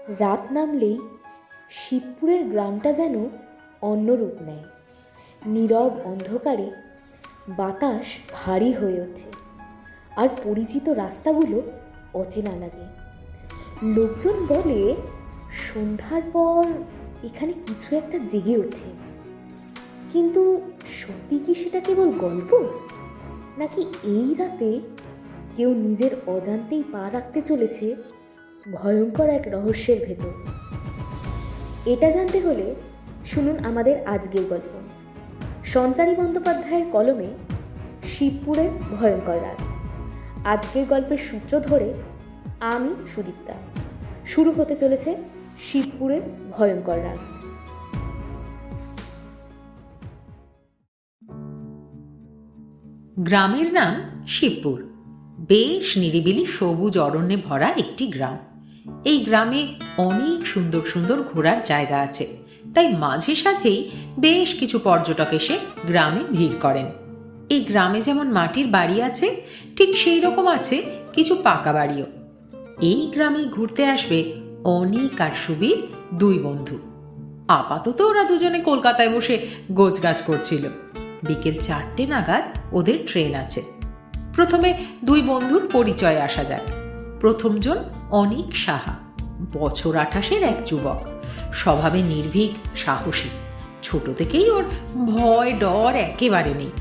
রাত নামলেই শিবপুরের গ্রামটা যেন অন্য রূপ নেয়। নীরব অন্ধকারে বাতাস ভারী হয়ে ওঠে, আর পরিচিত রাস্তাগুলো অচেনা লাগে। লোকজন বলে সন্ধ্যার পর এখানে কিছু একটা জেগে ওঠে, কিন্তু সত্যি কি সেটা কেবল গল্প, নাকি এই রাতে কেউ নিজের অজান্তেই পা রাখতে চলেছে ভয়ঙ্কর এক রহস্যের ভেতর? এটা জানতে হলে শুনুন আমাদের আজকের গল্প। সঞ্চারী বন্দ্যোপাধ্যায়ের কলমে শিবপুরের ভয়ঙ্কর রাত। আজকের গল্পের সূত্র ধরে আমি সুদীপ্তা। শুরু হতে চলেছে শিবপুরের ভয়ঙ্কর রাত। গ্রামের নাম শিবপুর। বেশ নিরিবিলি সবুজ অরণ্যে ভরা একটি গ্রাম। এই গ্রামে অনেক সুন্দর সুন্দর ঘোরার জায়গা আছে, তাই মাঝে সাঝেই বেশ কিছু পর্যটক এসে গ্রামে ভিড় করেন। এই গ্রামে যেমন মাটির বাড়ি আছে, ঠিক সেই রকম আছে কিছু পাকা বাড়িও। এই গ্রামে ঘুরতে আসবে অনিক আর সুবীর, দুই বন্ধু। আপাতত ওরা দুজনে কলকাতায় বসে গোছগাছ করছিল। বিকেল 4টে নাগাদ ওদের ট্রেন আছে। প্রথমে দুই বন্ধুর পরিচয়ে আসা যাক। প্রথমজন অনিক সাহা, বছর 28-এর এক যুবক, স্বভাবে নির্ভীক, সাহসী। ছোট থেকেই ওর ভয় ডর একেবারে নেই।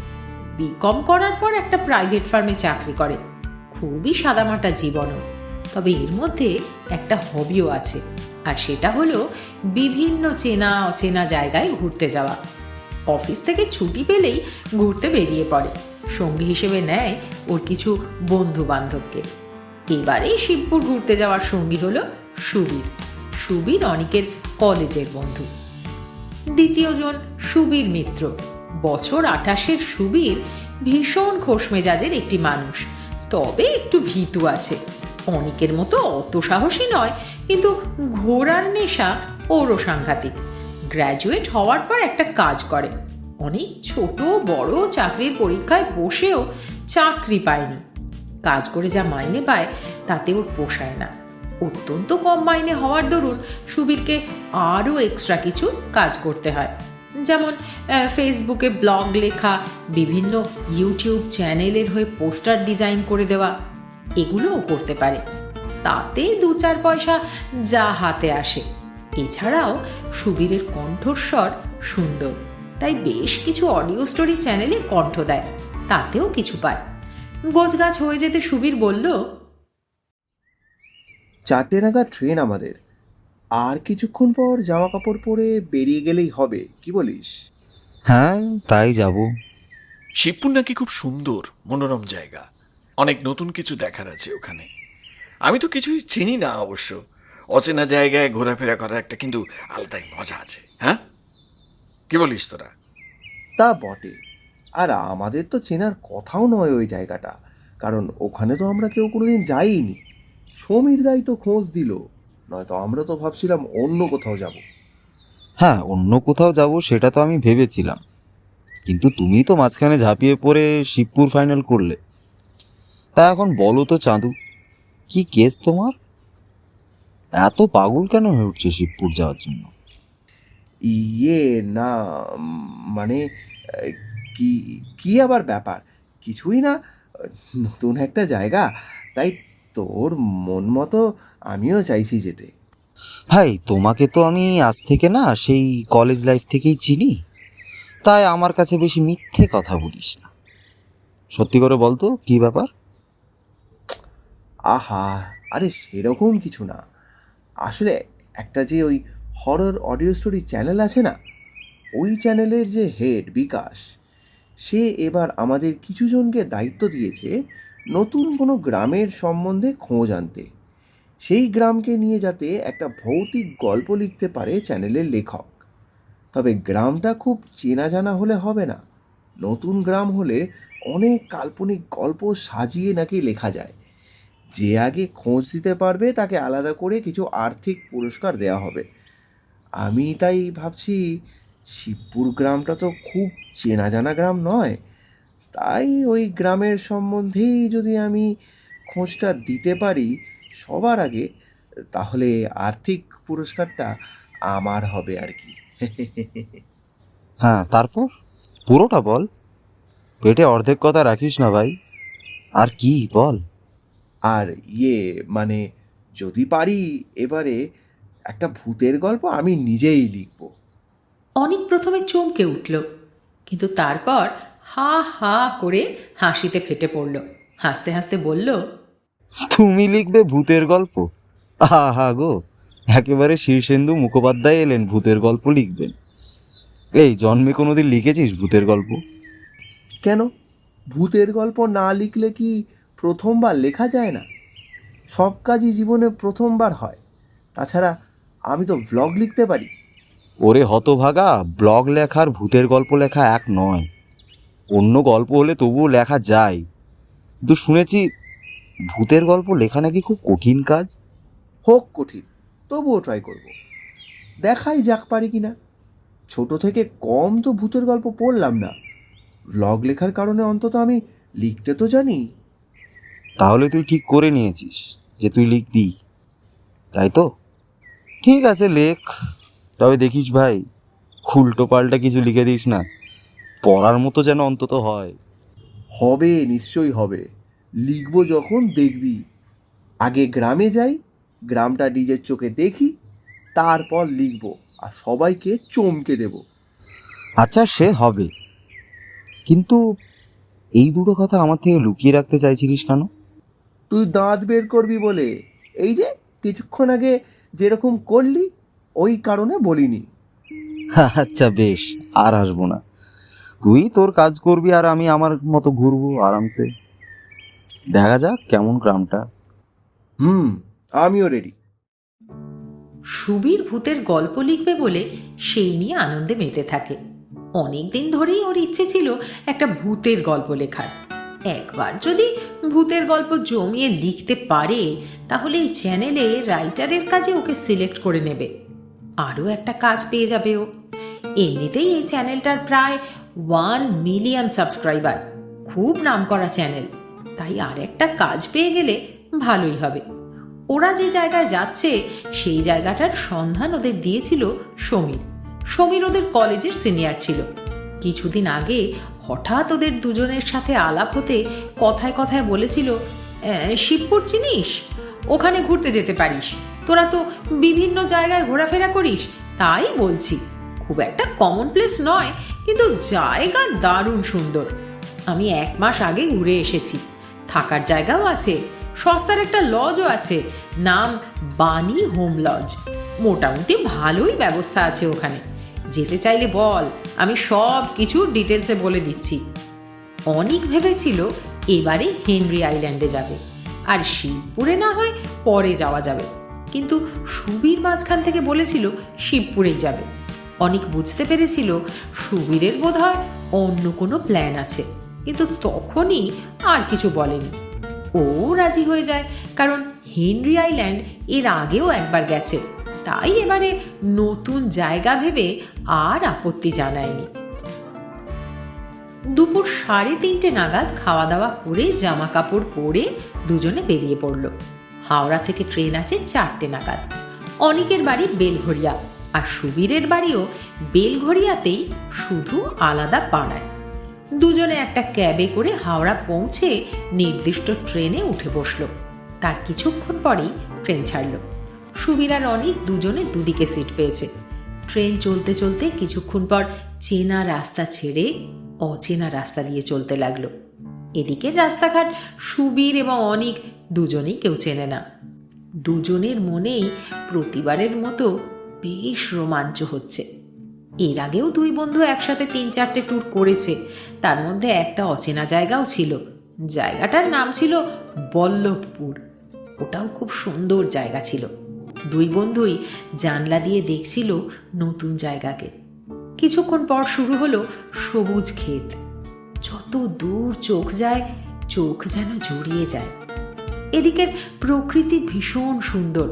বিকম করার পর একটা প্রাইভেট ফার্মে চাকরি করে। খুবই সাদামাটা জীবনও, তবে এর মধ্যে একটা হবিও আছে, আর সেটা হলো বিভিন্ন চেনা অচেনা জায়গায় ঘুরতে যাওয়া। অফিস থেকে ছুটি পেলেই ঘুরতে বেরিয়ে পড়ে। সঙ্গী হিসেবে নেয় ওর কিছু বন্ধু বান্ধবকে। এবারে শিবপুর ঘুরতে যাওয়ার সঙ্গী হলো সুবীর। সুবীর অনিকের কলেজের বন্ধু। দ্বিতীয়জন সুবীর মিত্র। বছর 28-এর সুবীর ভীষণ খোশ মেজাজের একটি মানুষ, তবে একটু ভীতু আছে। অনিকের মতো অত সাহসী নয়, কিন্তু ঘোরার নেশা ওরও সাংঘাতিক। গ্র্যাজুয়েট হওয়ার পর একটা কাজ করে। অনেক ছোট বড় চাকরির পরীক্ষায় বসেও চাকরি পায়নি। কাজ করে যা মাইনে পায় তাতে ওর পোষায় না। অত্যন্ত কম মাইনে হওয়ার দরুন সুবীরকে আরও এক্সট্রা কিছু কাজ করতে হয়, যেমন ফেসবুকে ব্লগ লেখা, বিভিন্ন ইউটিউব চ্যানেলের হয়ে পোস্টার ডিজাইন করে দেওয়া। এগুলোও করতে পারে, তাতে 2-4 পয়সা যা হাতে আসে। এছাড়াও সুবীরের কণ্ঠস্বর সুন্দর, তাই বেশ কিছু অডিও স্টোরি চ্যানেলে কণ্ঠ দেয়, তাতেও কিছু পায়। গোছগাছ হয়ে যেতে সুবীর বলল, 4টে নাগাদ ট্রেন আমাদের, আর কিছুক্ষণ পর জামা কাপড় পরে বেরিয়ে গেলেই হবে, কি বলিস? হ্যাঁ, তাই যাব। শিবপুর নাকি খুব সুন্দর মনোরম জায়গা, অনেক নতুন কিছু দেখার আছে ওখানে। আমি তো কিছুই চিনি না অবশ্য। অচেনা জায়গায় ঘোরাফেরা করার একটা কিন্তু আলাদাই মজা আছে। হ্যাঁ, কি বলিস তোরা? তা বটে, আর আমাদের তো চেনার কথাও নয় ওই জায়গাটা, কারণ ওখানে তো আমরা কেউ কোনোদিন যাইনি। সমীর দাই তো খোঁজ দিল, নয়তো আমরা তো ভাবছিলাম অন্য কোথাও যাব। হ্যাঁ, অন্য কোথাও যাব সেটা তো আমি ভেবেছিলাম, কিন্তু তুমি তো মাঝখানে ঝাঁপিয়ে পড়ে শিবপুর ফাইনাল করলে। তা এখন বলো তো চাঁদু, কি কেস তোমার? এত পাগল কেন হয়ে উঠছে শিবপুর যাওয়ার জন্য? ইয়ে না, মানে আহ, কি কি আবার ব্যাপার? কিছুই না, নতুন একটা জায়গা, তাই তোর মন মতো আমিও চাইছি যেতে। ভাই, তোমাকে তো আমি আজ থেকে না, সেই কলেজ লাইফ থেকেই চিনি, তাই আমার কাছে বেশি মিথ্যে কথা বলিস না। সত্যি করে বলতো কি ব্যাপার? আহা, আরে সেরকম কিছু না। আসলে একটা যে ওই হরর অডিও স্টোরি চ্যানেল আছে না, ওই চ্যানেলের যে হেড বিকাশ, সে এবার আমাদের কিছু জনকে দায়িত্ব দিয়েছে নতুন কোনো গ্রামের সম্বন্ধে খোঁজ আনতে। সেই গ্রামকে নিয়ে যাতে একটা ভৌতিক গল্প লিখতে পারে চ্যানেলের লেখক। তবে গ্রামটা খুব চেনা জানা হলে হবে না। নতুন গ্রাম হলে অনেক কাল্পনিক গল্প সাজিয়ে নাকি লেখা যায়। যে আগে খোঁজ দিতে পারবে তাকে আলাদা করে কিছু আর্থিক পুরস্কার দেওয়া হবে। আমি তাই ভাবছি, শিবপুর গ্রামটা তো খুব চেনা জানা গ্রাম নয়, তাই ওই গ্রামের সম্বন্ধেই যদি আমি খোঁজটা দিতে পারি সবার আগে, তাহলে আর্থিক পুরস্কারটা আমার হবে আর কি। হ্যাঁ, তারপর পুরোটা বল, পেটে অর্ধেক কথা রাখিস না ভাই। আর কি বল? আর মানে যদি পারি এবারে একটা ভূতের গল্প আমি নিজেই লিখব। অনেক প্রথমে চমকে উঠল, কিন্তু তারপর হা হা করে হাসিতে ফেটে পড়ল। হাসতে হাসতে বলল, তুমি লিখবে ভূতের গল্প? আহা গো, একেবারে শীর্ষেন্দু মুখোপাধ্যায় এলেন ভূতের গল্প লিখবেন। এই জন্মে কোনোদিন লিখেছিস ভূতের গল্প? কেন, ভূতের গল্প না লিখলে কি প্রথমবার লেখা যায় না? সব কাজই জীবনে প্রথমবার হয়। তাছাড়া আমি তো ভ্লগ লিখতে পারি। ওরে হতভাগা, ব্লগ লেখার ভূতের গল্প লেখা এক নয়। অন্য গল্প হলে তবুও লেখা যায়, কিন্তু শুনেছি ভূতের গল্প লেখা নাকি খুব কঠিন কাজ। হোক কঠিন, তবুও ট্রাই করব। দেখাই যাক পারি কিনা। ছোট থেকে কম তো ভূতের গল্প পড়লাম না। ভ্লগ লেখার কারণে অন্তত আমি লিখতে তো জানি। তাহলে তুই ঠিক করে নিয়েছিস যে তুই লিখবি, তাই তো? ঠিক আছে, লেখ। তবে দেখিস ভাই, উল্টো পাল্টা কিছু লিখে দিস না, পড়ার মতো যেন অন্তত হয়। হবে, নিশ্চয়ই হবে। লিখব যখন দেখবি। আগে গ্রামে যাই, গ্রামটা নিজের চোখে দেখি, তারপর লিখব আর সবাইকে চমকে দেব। আচ্ছা, সে হবে, কিন্তু এই দুটো কথা আমার থেকে লুকিয়ে রাখতে চাইছিলিস কেন? তুই দাঁত বের করবি বলে। এই যে কিছুক্ষণ আগে যেরকম করলি, ওই কারণে বলিনি। আচ্ছা বেশ, আর আসবো না। তুই তোর কাজ করবি আর আমি আমার মতো ঘুরবো আরামসে। দেখা যাক কেমন গ্রামটা। আমিও রেডি। সুবীর ভূতের গল্প লিখবে বলে সেই নিয়ে আনন্দে মেতে থাকে। অনেক দিন ধরেই ওর ইচ্ছে ছিল একটা ভূতের গল্প লেখার। একবার যদি ভূতের গল্প জমিয়ে লিখতে পারে, তাহলে এই চ্যানেলে রাইটারের কাজে ওকে সিলেক্ট করে নেবে। আরও একটা কাজ পেয়ে যাবে ও। এমনিতেই এই চ্যানেলটার প্রায় 1 মিলিয়ন সাবস্ক্রাইবার, খুব নামকরা চ্যানেল। তাই আর একটা কাজ পেয়ে গেলে ভালোই হবে। ওরা যে জায়গায় যাচ্ছে সেই জায়গাটার সন্ধান ওদের দিয়েছিল সমীর। সমীর ওদের কলেজের সিনিয়র ছিল। কিছুদিন আগে হঠাৎ ওদের দুজনের সাথে আলাপ হতে কথায় কথায় বলেছিল, শিবপুর চিনিস? ওখানে ঘুরতে যেতে পারিস। তোরা তো বিভিন্ন জায়গায় ঘোরাফেরা করিস, তাই বলছি। খুব একটা কমন প্লেস নয়, কিন্তু জায়গা দারুণ সুন্দর। আমি 1 মাস আগে ঘুরে এসেছি। থাকার জায়গাও আছে, সস্তার একটা লজও আছে, নাম বাণী হোম লজ। মোটামুটি ভালোই ব্যবস্থা আছে ওখানে। যেতে চাইলে বল, আমি সব কিছু ডিটেলসে বলে দিচ্ছি। অনেক ভেবেছিল এবারে হেনরি আইল্যান্ডে যাবে, আর শিবপুরে না হয় পরে যাওয়া যাবে, কিন্তু সুবীর মাঝখান থেকে বলেছিল শিবপুরেই যাবে। অনেক বুঝতে পেরেছিল সুবীরের বোধহয় অন্য কোনো প্ল্যান আছে, কিন্তু তখনই আর কিছু বলেনি। ও রাজি হয়ে যায়, কারণ হেনরি আইল্যান্ড এর আগেও একবার গেছে। তাই এবারে নতুন জায়গা ভেবে আর আপত্তি জানায়নি। দুপুর 3:30 নাগাদ খাওয়া দাওয়া করে জামা কাপড় পরে দুজনে বেরিয়ে পড়ল। হাওড়া থেকে ট্রেন আছে 4টে নাগাদ। অনিকের বাড়ি বেলঘরিয়া, আর সুবীরের বাড়িও বেলঘরিয়াতেই, শুধু আলাদা পাড়ায়। দুজনে একটা ক্যাবে করে হাওড়া পৌঁছে নির্দিষ্ট ট্রেনে উঠে বসল। তার কিছুক্ষণ পরেই ট্রেন ছাড়ল। সুবীর আর অনিক দুজনে দুদিকে সিট পেয়েছে। ট্রেন চলতে চলতে কিছুক্ষণ পর চেনা রাস্তা ছেড়ে অচেনা রাস্তা দিয়ে চলতে লাগলো। এদিকের রাস্তাঘাট সুবীর এবং অনিক দুজনেই কেউ চেনে না। দুজনের মনেই প্রতিবারের মতো বেশ রোমাঞ্চ হচ্ছে। এর আগেও 2 বন্ধু একসাথে 3-4টে ট্যুর করেছে, তার মধ্যে একটা অচেনা জায়গাও ছিল। জায়গাটার নাম ছিল বল্লভপুর। ওটাও খুব সুন্দর জায়গা ছিল। 2 বন্ধুই জানলা দিয়ে দেখছিল নতুন জায়গাকে। কিছুক্ষণ পর শুরু হলো সবুজ ক্ষেত। যত দূর চোখ যায়, চোখ যেন জড়িয়ে যায়। এদিকের প্রকৃতি ভীষণ সুন্দর।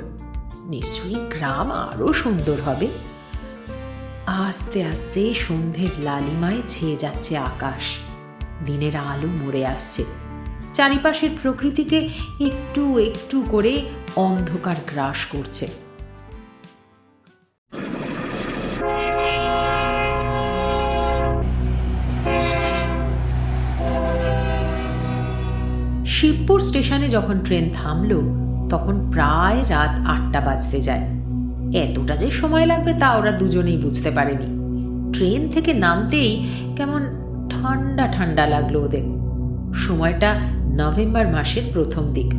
নিশ্চয়ই গ্রাম আরও সুন্দর হবে। আস্তে আস্তে সন্ধ্যের লালিমায় ছেয়ে যাচ্ছে আকাশ। দিনের আলো মরে আসছে। চারিপাশের প্রকৃতিকে একটু একটু করে অন্ধকার গ্রাস করছে। শিবপুর স্টেশনে যখন ট্রেন থামল তখন প্রায় রাত 8টা বাজতে যায়। এতটা যে সময় লাগবে তা ওরা দুজনেই বুঝতে পারেনি। ট্রেন থেকে নামতেই কেমন ঠান্ডা ঠান্ডা লাগলো ওদের। সময়টা নভেম্বর মাসের প্রথম দিক।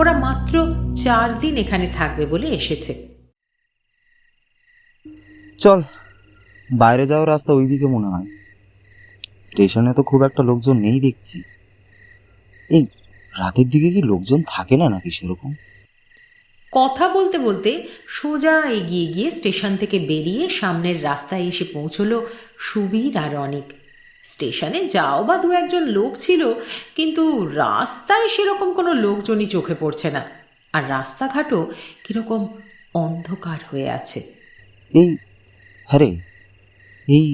ওরা মাত্র 4 দিন এখানে থাকবে বলে এসেছে। চল, বাইরে যাওয়ার রাস্তা ওইদিকে মনে হয়। স্টেশনে তো খুব একটা লোকজন নেই দেখছি। এই রাতের দিকে কি লোকজন থাকে না নাকি সেরকম? কথা বলতে বলতে সোজা এগিয়ে গিয়ে স্টেশন থেকে বেরিয়ে সামনের রাস্তায় এসে পৌঁছলো সুবীর আর অনিক। স্টেশনে যাও বা 2-1 লোক ছিল, কিন্তু রাস্তায় সেরকম কোনো লোকজনই চোখে পড়ছে না। আর রাস্তাঘাটও কিরকম অন্ধকার হয়ে আছে। এই হ্যাঁ, এই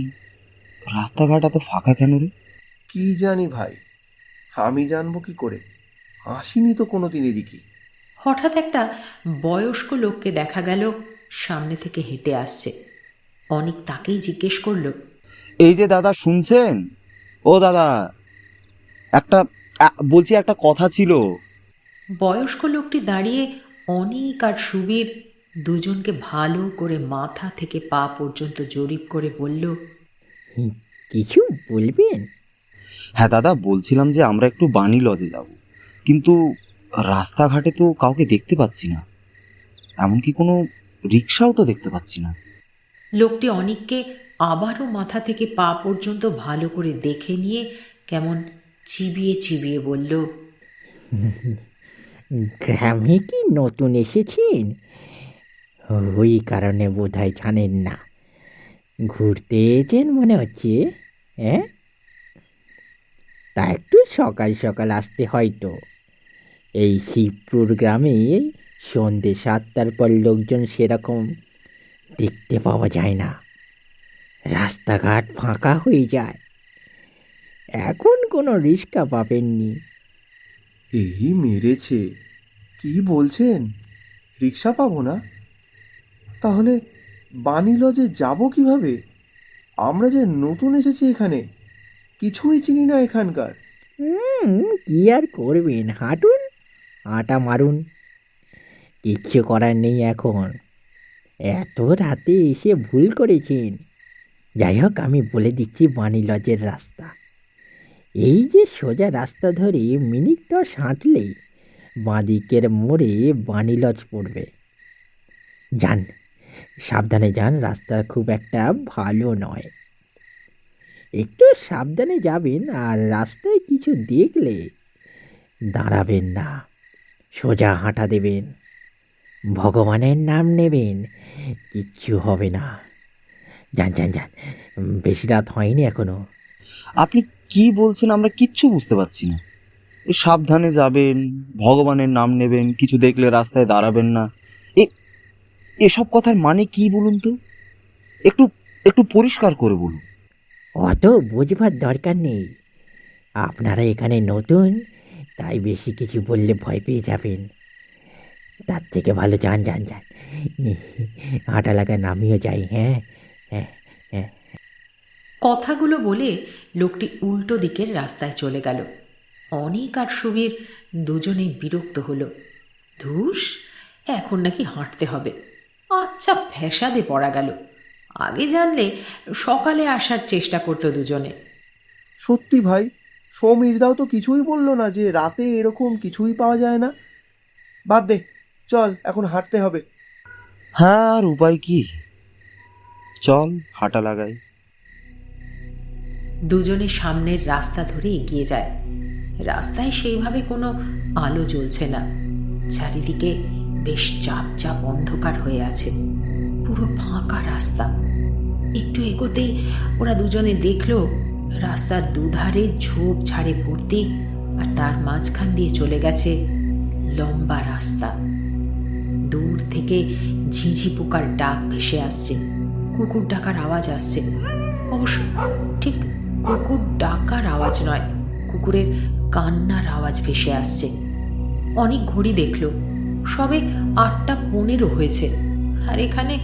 রাস্তাঘাট এত ফাঁকা কেন রে? কি জানি ভাই, আমি জানবো কি করে? আসিনি তো কোনোদিন এদিকে। হঠাৎ একটা বয়স্ক লোককে দেখা গেল সামনে থেকে হেঁটে আসছে। অনিক তাকেই জিজ্ঞেস করলো, এই যে দাদা, শুনছেন? ও দাদা, বলছি একটা কথা ছিল। বয়স্ক লোকটি দাঁড়িয়ে অনিক আর সুবীর দুজনকে ভালো করে মাথা থেকে পা পর্যন্ত জরিপ করে বলল, কিছু বলবেন? হ্যাঁ দাদা, বলছিলাম যে আমরা একটু বাণী লজে যাব, কিন্তু রাস্তাঘাটে তো কাউকে দেখতে পাচ্ছি না, এমনকি কোনো রিক্সাও তো দেখতে পাচ্ছি না। লোকটি অনিককে আবারও মাথা থেকে পা পর্যন্ত ভালো করে দেখে নিয়ে কেমন চিবিয়ে চিবিয়ে বলল, গ্রামে কি নতুন এসেছেন? ওই কারণে বোধহয় জানেন না। ঘুরতে এসেছেন মনে হচ্ছে, হ্যাঁ? তা একটু সকাল সকাল আসতে হয়তো। এই শিবপুর গ্রামে সন্ধ্যে 7টার পর লোকজন সেরকম দেখতে পাওয়া যায় না। রাস্তাঘাট ফাঁকা হয়ে যায়। এখন কোনো রিক্সা পাবেননি। এই মেরেছে! কি বলছেন? রিক্সা পাবো না? তাহলে বাণী লজে যাবো কিভাবে? আমরা যে নতুন এসেছি এখানে, কিছুই চিনি না এখানকার। কি আর করবেন, হাঁটুন, আটা মারুন, কিচ্ছু করার নেই এখন। এত রাতে এসে ভুল করেছেন। যাই হোক, আমি বলে দিচ্ছি বাণী লজের রাস্তা। এই যে সোজা রাস্তা ধরে মিনিট 10 হাঁটলেই বাঁদিকের মোড়ে বাণী লজ পড়বে। যান, সাবধানে যান, রাস্তা খুব একটা ভালো নয়। একটু সাবধানে যাবেন, আর রাস্তায় কিছু দেখলে দাঁড়াবেন না, সোজা হাঁটা দেবেন, ভগবানের নাম নেবেন, কিচ্ছু হবে না। যান যান যান, বেশি রাত হয়নি এখনো। আপনি কি বলছেন আমরা কিচ্ছু বুঝতে পারছি না। এই সাবধানে যাবেন, ভগবানের নাম নেবেন, কিছু দেখলে রাস্তায় দাঁড়াবেন না, এসব কথার মানে কি বলুন তো? একটু একটু পরিষ্কার করে বলুন। অত বোঝবার দরকার নেই। আপনারা এখানে নতুন, তাই বেশি কিছু বললে ভয় পেয়ে যাবেন। তার থেকে ভালো যান যান যান, হাঁটা লাগা নামিও যাই। হ্যাঁ হ্যাঁ হ্যাঁ। কথাগুলো বলে লোকটি উল্টো দিকের রাস্তায় চলে গেল। অনিক আর সুবীর দুজনেই বিরক্ত হলো। ধুস, এখন নাকি হাঁটতে হবে। আচ্ছা, ফ্যাসাদে পড়া গেল। আগে জানলে সকালে আসার চেষ্টা করতো দুজনে। সত্যি ভাই, সমীরদাও তো কিছুই বললো না যে রাতে এরকম কিছুই পাওয়া যায় না। বাদ দে, চল এখন হাঁটতে হবে। হ্যাঁ, আর উপায় কি? চল হাঁটা লাগাই। দুজনে সামনের রাস্তা ধরে এগিয়ে যায়। রাস্তায় সেইভাবে কোনো আলো জ্বলছে না। চারিদিকে বেশ চাপ চাপ অন্ধকার হয়ে আছে। পুরো ফাঁকা রাস্তা। একটু এগোতেই ওরা দুজনে দেখলো রাস্তার দুধারে ঝোপঝাড়ে ভর্তি, আর তার মাঝখান দিয়ে চলে গেছে লম্বা রাস্তা। দূর থেকে ঝিঝি পোকার ডাক ভেসে আসছে, কুকুর ডাকার আওয়াজ আসছে। অবশ্য ঠিক কুকুর ডাকার আওয়াজ নয়, কুকুরের কান্নার আওয়াজ ভেসে আসছে। অনেক ঘড়ি দেখল, সবে 8:15 হয়েছে। আর এখানে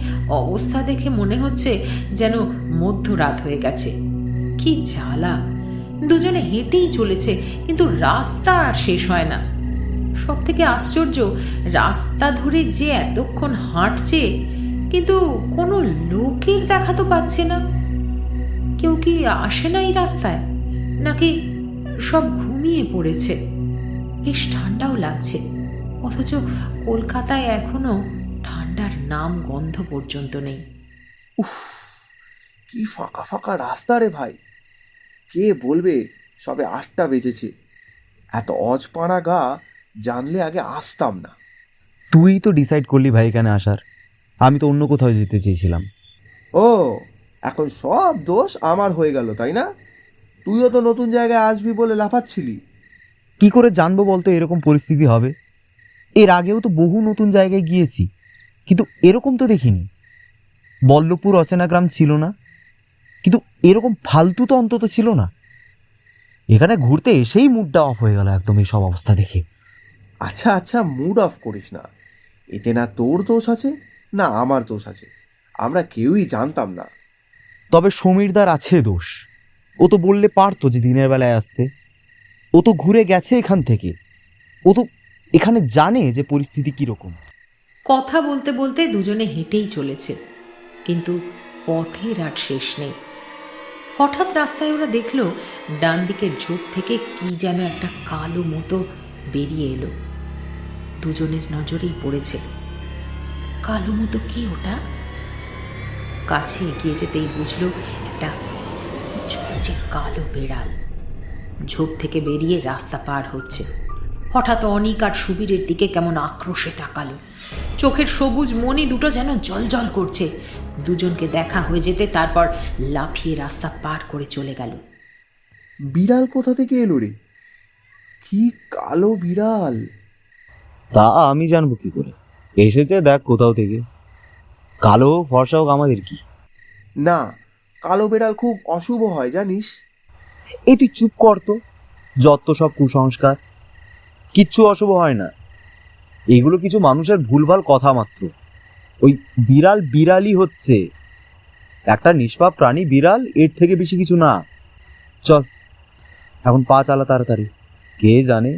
অবস্থা দেখে মনে হচ্ছে যেন মধ্যরাত হয়ে গেছে। কি জ্বালা! দুজনে হেঁটেই চলেছে, কিন্তু রাস্তা আর শেষ হয় না। সব থেকে আশ্চর্য, রাস্তা ধরে যে এতক্ষণ হাঁটছে, কিন্তু কোনো লোকের দেখা তো পাচ্ছে না। কেউ কি আসে না এই রাস্তায়, নাকি সব ঘুমিয়ে পড়েছে? বেশ ঠান্ডাও লাগছে, অথচ কলকাতায় এখনো ঠান্ডার নাম গন্ধ পর্যন্ত নেই। উফ, কি ফাঁকা ফাঁকা রাস্তা রে ভাই! কে বলবে সবে 8টা বেজেছে? এত অজপাড়া গা জানলে আগে আসতাম না। তুই তো ডিসাইড করলি ভাই এখানে আসার, আমি তো অন্য কোথাও যেতে চেয়েছিলাম। ও, এখন সব দোষ আমার হয়ে গেল, তাই না? তুইও তো নতুন জায়গায় আসবি বলে লাফাচ্ছিলি। কি করে জানবো বলতো এরকম পরিস্থিতি হবে? এর আগেও তো বহু নতুন জায়গায় গিয়েছি, কিন্তু এরকম তো দেখিনি। বল্লভপুর অচেনা গ্রাম ছিল না, কিন্তু এরকম ফালতু তো অন্তত ছিল না। এখানে ঘুরতে এসেই মুডটা অফ হয়ে গেল একদম এই সব অবস্থা দেখে। আচ্ছা আচ্ছা, মুড অফ করিস না। এতে না তোর দোষ আছে না আমার দোষ আছে, আমরা কেউই জানতাম না। তবে সমীরদার আছে দোষ। ও তো বললে পারতো যে দিনের বেলায় আসতে। ও তো ঘুরে গেছে এখান থেকে, ও তো এখানে জানে যে পরিস্থিতি কীরকম। কথা বলতে বলতে দুজনে হেঁটেই চলেছে, কিন্তু পথের আর শেষ নেই। হঠাৎ রাস্তায় ওরা দেখল ডান দিকের ঝোপ থেকে কি যেন একটা কালো মতো বেরিয়ে এলো। দুজনের নজরেই পড়েছে। কালো মতো কি ওটা? কাছে এগিয়ে যেতেই বুঝলো একটা কুচকুচে কালো বেড়াল ঝোপ থেকে বেরিয়ে রাস্তা পার হচ্ছে। হঠাৎ অনিক আর সুবীরের দিকে কেমন আক্রোশে তাকালো। চোখের সবুজ মণি দুটো যেন জলজল করছে। দুজনকে দেখা হয়ে যেতে তারপর লাফিয়ে রাস্তা পার করে চলে গেল। বিড়াল কোথা থেকে এলো রে? কি কালো বিড়াল! তা আমি জানবো কি করে? এসেছে দেখ কোথাও থেকে। কালো হোক ফর্সা হোক আমাদের কি? না, কালো বিড়াল খুব অশুভ হয় জানিস। এই তুই চুপ কর তো, যত সব কুসংস্কার। কিচ্ছু অশুভ হয় না, এগুলো কিছু মানুষের ভুলভাল কথা মাত্র। ওই বিড়াল বিড়ালই হচ্ছে, একটা নিষ্পাপ প্রাণী বিড়াল, এর থেকে বেশি কিছু না। চল এখন পা চালা তাড়াতাড়ি, কে জানে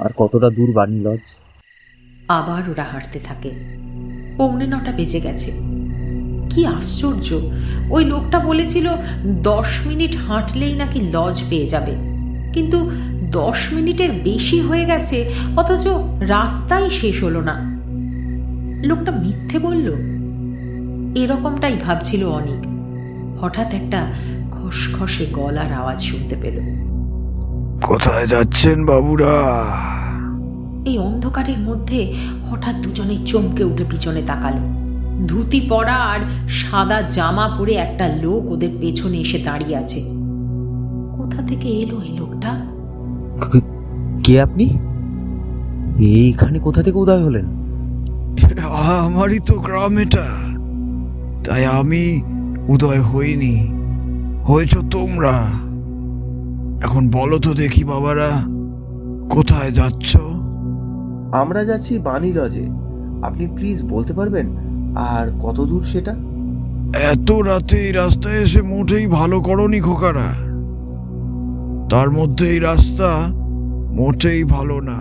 আর কতটা দূর বাণী লজ। আবার ওরা হাঁটতে থাকে। 8:45 বেজে গেছে। কি আশ্চর্য, ওই লোকটা বলেছিল 10 মিনিট হাঁটলেই নাকি লজ পেয়ে যাবে, কিন্তু 10 মিনিটের বেশি হয়ে গেছে, অথচ রাস্তাই শেষ হলো না। লোকটা মিথ্যে বলল? এরকমটাই ভাবছিল অনিক। হঠাৎ একটা খসখসে গলার আওয়াজ শুনতে পেল। কোথায় যাচ্ছেন বাবুরা? এই অন্ধকারের মধ্যে হঠাৎ দুজনে চমকে উঠে পিছনে তাকালো। ধুতি পরা আর সাদা জামা পরে একটা লোক ওদের পেছনে এসে দাঁড়িয়ে আছে। কোথা থেকে এলো এই লোকটা? কে আপনি? এইখানে কোথা থেকে উদয় হলেন? আমারই তো গ্রাম এটা, তাই আমি উদয় হইনি, হয়েছ তোমরা। এখন বলো তো দেখি বাবারা, কোথায় যাচ্ছ? আমরা যাচ্ছি বাণী লজে। আপনি প্লিজ বলতে পারবেন আর কত দূর সেটা? এত রাতে এই রাস্তায় এসে মোটেই ভালো করনি খোকারা। তার মধ্যে এই রাস্তা মোটেই ভালো না।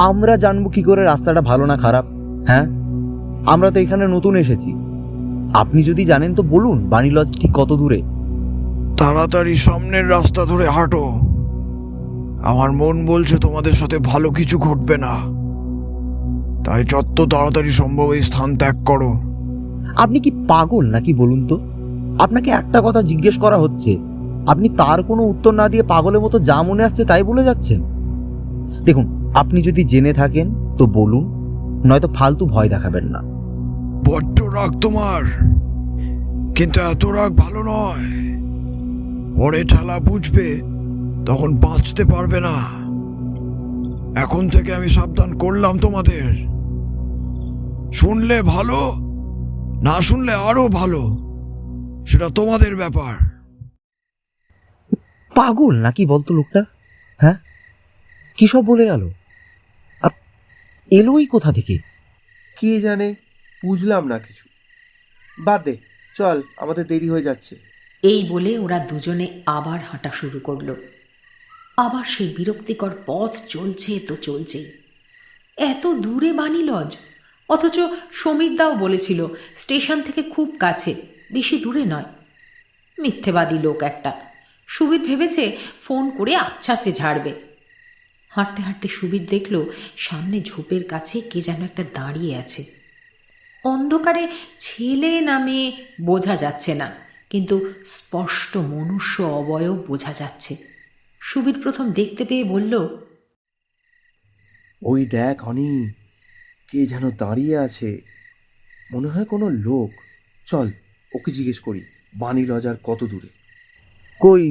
আমরা জানবো কি করে রাস্তাটা ভালো না খারাপ? হ্যাঁ, আমরা তো এখানে নতুন এসেছি। আপনি যদি জানেন তো বলুন, বাণী লজ ঠিক কত দূরে? তাড়াতাড়ি সামনের রাস্তা ধরে হাঁটো। আমার মন বলছে তোমাদের সাথে ভালো কিছু ঘটবে না, তাই যত তাড়াতাড়ি সম্ভব এই স্থান ত্যাগ করো। আপনি কি পাগল নাকি বলুন তো? আপনাকে একটা কথা জিজ্ঞেস করা হচ্ছে, আপনি তার কোনো উত্তর না দিয়ে পাগলের মতো যা মনে আসছে তাই বলে যাচ্ছেন। দেখুন, আপনি যদি জেনে থাকেন তো বলুন, নয়তো ফালতু ভয় দেখাবেন না। বড্ড রাগ তোমার, কিন্তু এত রাগ ভালো নয়। পরে ঠেলা বুঝবে, তখন বাঁচতে পারবে না। এখন থেকে আমি সাবধান করলাম তোমাদের। শুনলে ভালো, না শুনলে আরো ভালো, সেটা তোমাদের ব্যাপার। পাগল নাকি বলতো লোকটা? হ্যাঁ, কী সব বলে গেল? আর এলোই কোথা থেকে? কে জানে, বুঝলাম না কিছু। বাদ দে, চল, আমাদের দেরি হয়ে যাচ্ছে। এই বলে ওরা দুজনে আবার হাঁটা শুরু করলো। আবার সেই বিরক্তিকর পথ চলছে তো চলছেই। এত দূরে বাণী লজ, অথচ সমীরদাও বলেছিল স্টেশন থেকে খুব কাছে, বেশি দূরে নয়। মিথ্যেবাদী লোক একটা। সুবীর ভেবেছে ফোন করে আচ্ছা সে ঝাড়বে। হাঁটতে হাঁটতে সুবীর দেখল সামনে ঝোপের কাছে কে যেন একটা দাঁড়িয়ে আছে। অন্ধকারে ছেলে না মেয়ে বোঝা যাচ্ছে না, কিন্তু স্পষ্ট মনুষ্য অবয়ব বোঝা যাচ্ছে। সুবীর প্রথম দেখতে পেয়ে বলল, ওই দেখ অনি, কে যেন দাঁড়িয়ে আছে, মনে হয় কোনো লোক। চল, ওকে জিজ্ঞেস করি বাণী লজ আর কত দূরে। কই,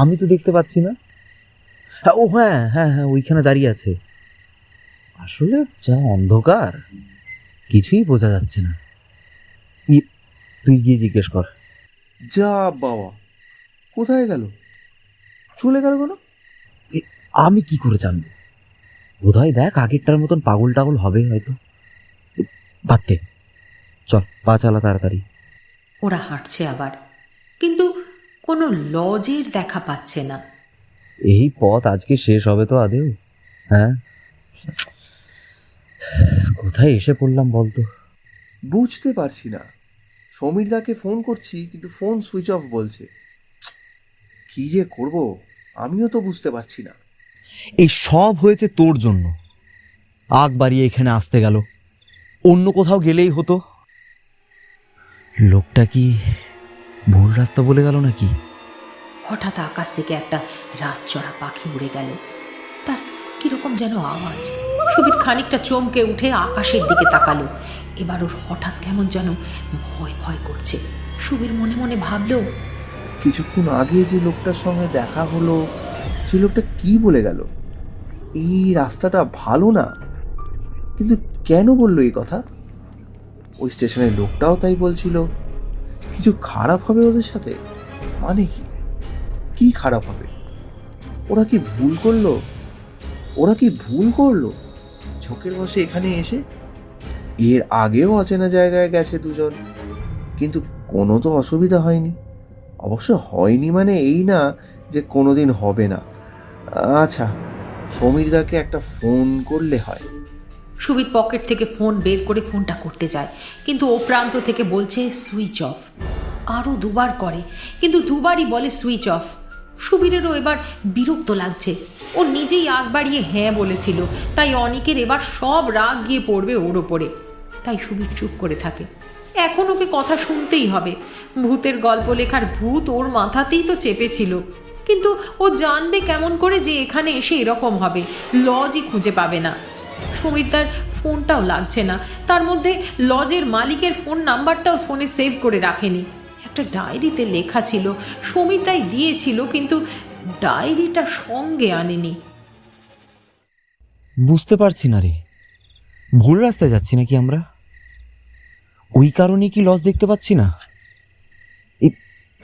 আমি তো দেখতে পাচ্ছি না। হ্যাঁ, ও হ্যাঁ হ্যাঁ হ্যাঁ, ওইখানে দাঁড়িয়ে আছে। আসলে যা অন্ধকার, কিছুই বোঝা যাচ্ছে না। তুই গিয়ে জিজ্ঞেস কর। যা বাবা, কোথায় গেল? চলে গেল কেন? আমি কি করে জানবো? বোধহয় দেখ আগেরটার মতন পাগল টাগল হবে হয়তো। বাদ দে, চল পা চালা তাড়াতাড়ি। ওরা হাঁটছে আবার, কিন্তু কোনো লজের দেখা পাচ্ছে না। এই পথ আজকে শেষ হবে তো আদেও? হ্যাঁ, কোথায় এসে পড়লাম বলতো? বুঝতে পারছি না। সমীরদাকে ফোন করছি, কিন্তু ফোন সুইচ অফ বলছে। কি যে করব আমিও তো বুঝতে পারছি না। এই সব হয়েছে তোর জন্য। আগ বাড়িয়ে এখানে আসতে গেল, অন্য কোথাও গেলেই হতো। লোকটা কি ভুল রাস্তা বলে গেল নাকি? হঠাৎ আকাশ থেকে একটা রাত চড়া পাখি উড়ে গেল। তার কিরকম যেন আওয়াজ। সুবীর খানিকটা চমকে উঠে আকাশের দিকে তাকালো। এবার ওর হঠাৎ কেমন যেন ভয় ভয় করছে। সুবীর মনে মনে ভাবল, কিছুক্ষণ আগে যে লোকটার সঙ্গে দেখা হলো, সে লোকটা কি বলে গেল? এই রাস্তাটা ভালো না, কিন্তু কেন বললো এই কথা? ওই স্টেশনের লোকটাও তাই বলছিল। কিছু খারাপ হবে ওদের সাথে? মানে কি, কি খারাপ হবে? ওরা কি ভুল করলো? ওরা কি ভুল করলো ঝোঁকের বসে এখানে এসে? এর আগেও অচেনা জায়গায় গেছে দুজন, কিন্তু কোনো তো অসুবিধা হয়নি। অবশ্য হয়নি মানে এই না যে কোনোদিন হবে না। আচ্ছা, সমীরদাকে একটা ফোন করলে হয়। সুবীর পকেট থেকে ফোন বের করে ফোনটা করতে যায়, কিন্তু ও প্রান্ত থেকে বলছে সুইচ অফ। আরও দুবার করে, কিন্তু দুবারই বলে সুইচ অফ। সুবীরেরও এবার বিরক্ত লাগছে। ও নিজেই আগ বাড়িয়ে হ্যাঁ বলেছিল, তাই অনিকের এবার সব রাগ গিয়ে পড়বে ওর ওপরে। তাই সুবীর চুপ করে থাকে। এখন ওকে কথা শুনতেই হবে। ভূতের গল্প লেখার ভূত ওর মাথাতেই তো চেপেছিল, কিন্তু ও জানবে কেমন করে যে এখানে এসে এরকম হবে? লজই খুঁজে পাবে না। সমীর তার ফোনটাও লাগছে না। তার মধ্যে লজের মালিকের ফোন নাম্বারটাও ফোনে সেভ করে রাখেনি। একটা ডায়েরিতে লেখা ছিল, সমীর তাই দিয়েছিল, কিন্তু ডায়েরিটা সঙ্গে আনেনি। বুঝতে পারছি না রে, ভুল রাস্তায় যাচ্ছি নাকি আমরা? ওই কারণে কি লজ দেখতে পাচ্ছি না?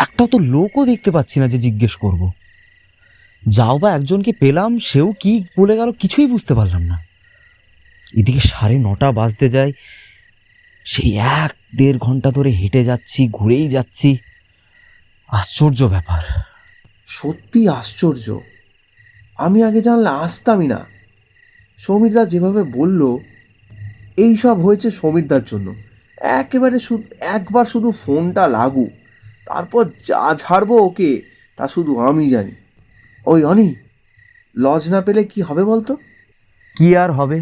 একটাও তো লোকও দেখতে পাচ্ছি না যে জিজ্ঞেস করব। যাও বা একজনকে পেলাম, সেও কি বলে গেল কিছুই বুঝতে পারলাম না। এদিকে 9:30 বাজতে যায়, সেই 1-1.5 ঘন্টা ধরে হেঁটে যাচ্ছি, ঘুরেই যাচ্ছি। আশ্চর্য ব্যাপার। সত্যি আশ্চর্য। আমি আগে জানলে আসতামই না। সমীরদা যেভাবে বলল, এই সব হয়েছে সমীরদার জন্য। একেবারে একবার শুধু ফোনটা লাগুক, তারপর যা ছাড়বো ওকে তা শুধু আমি জানি। ওই অনি, লজ না পেলে কি হবে বলতো? কি আর হবে,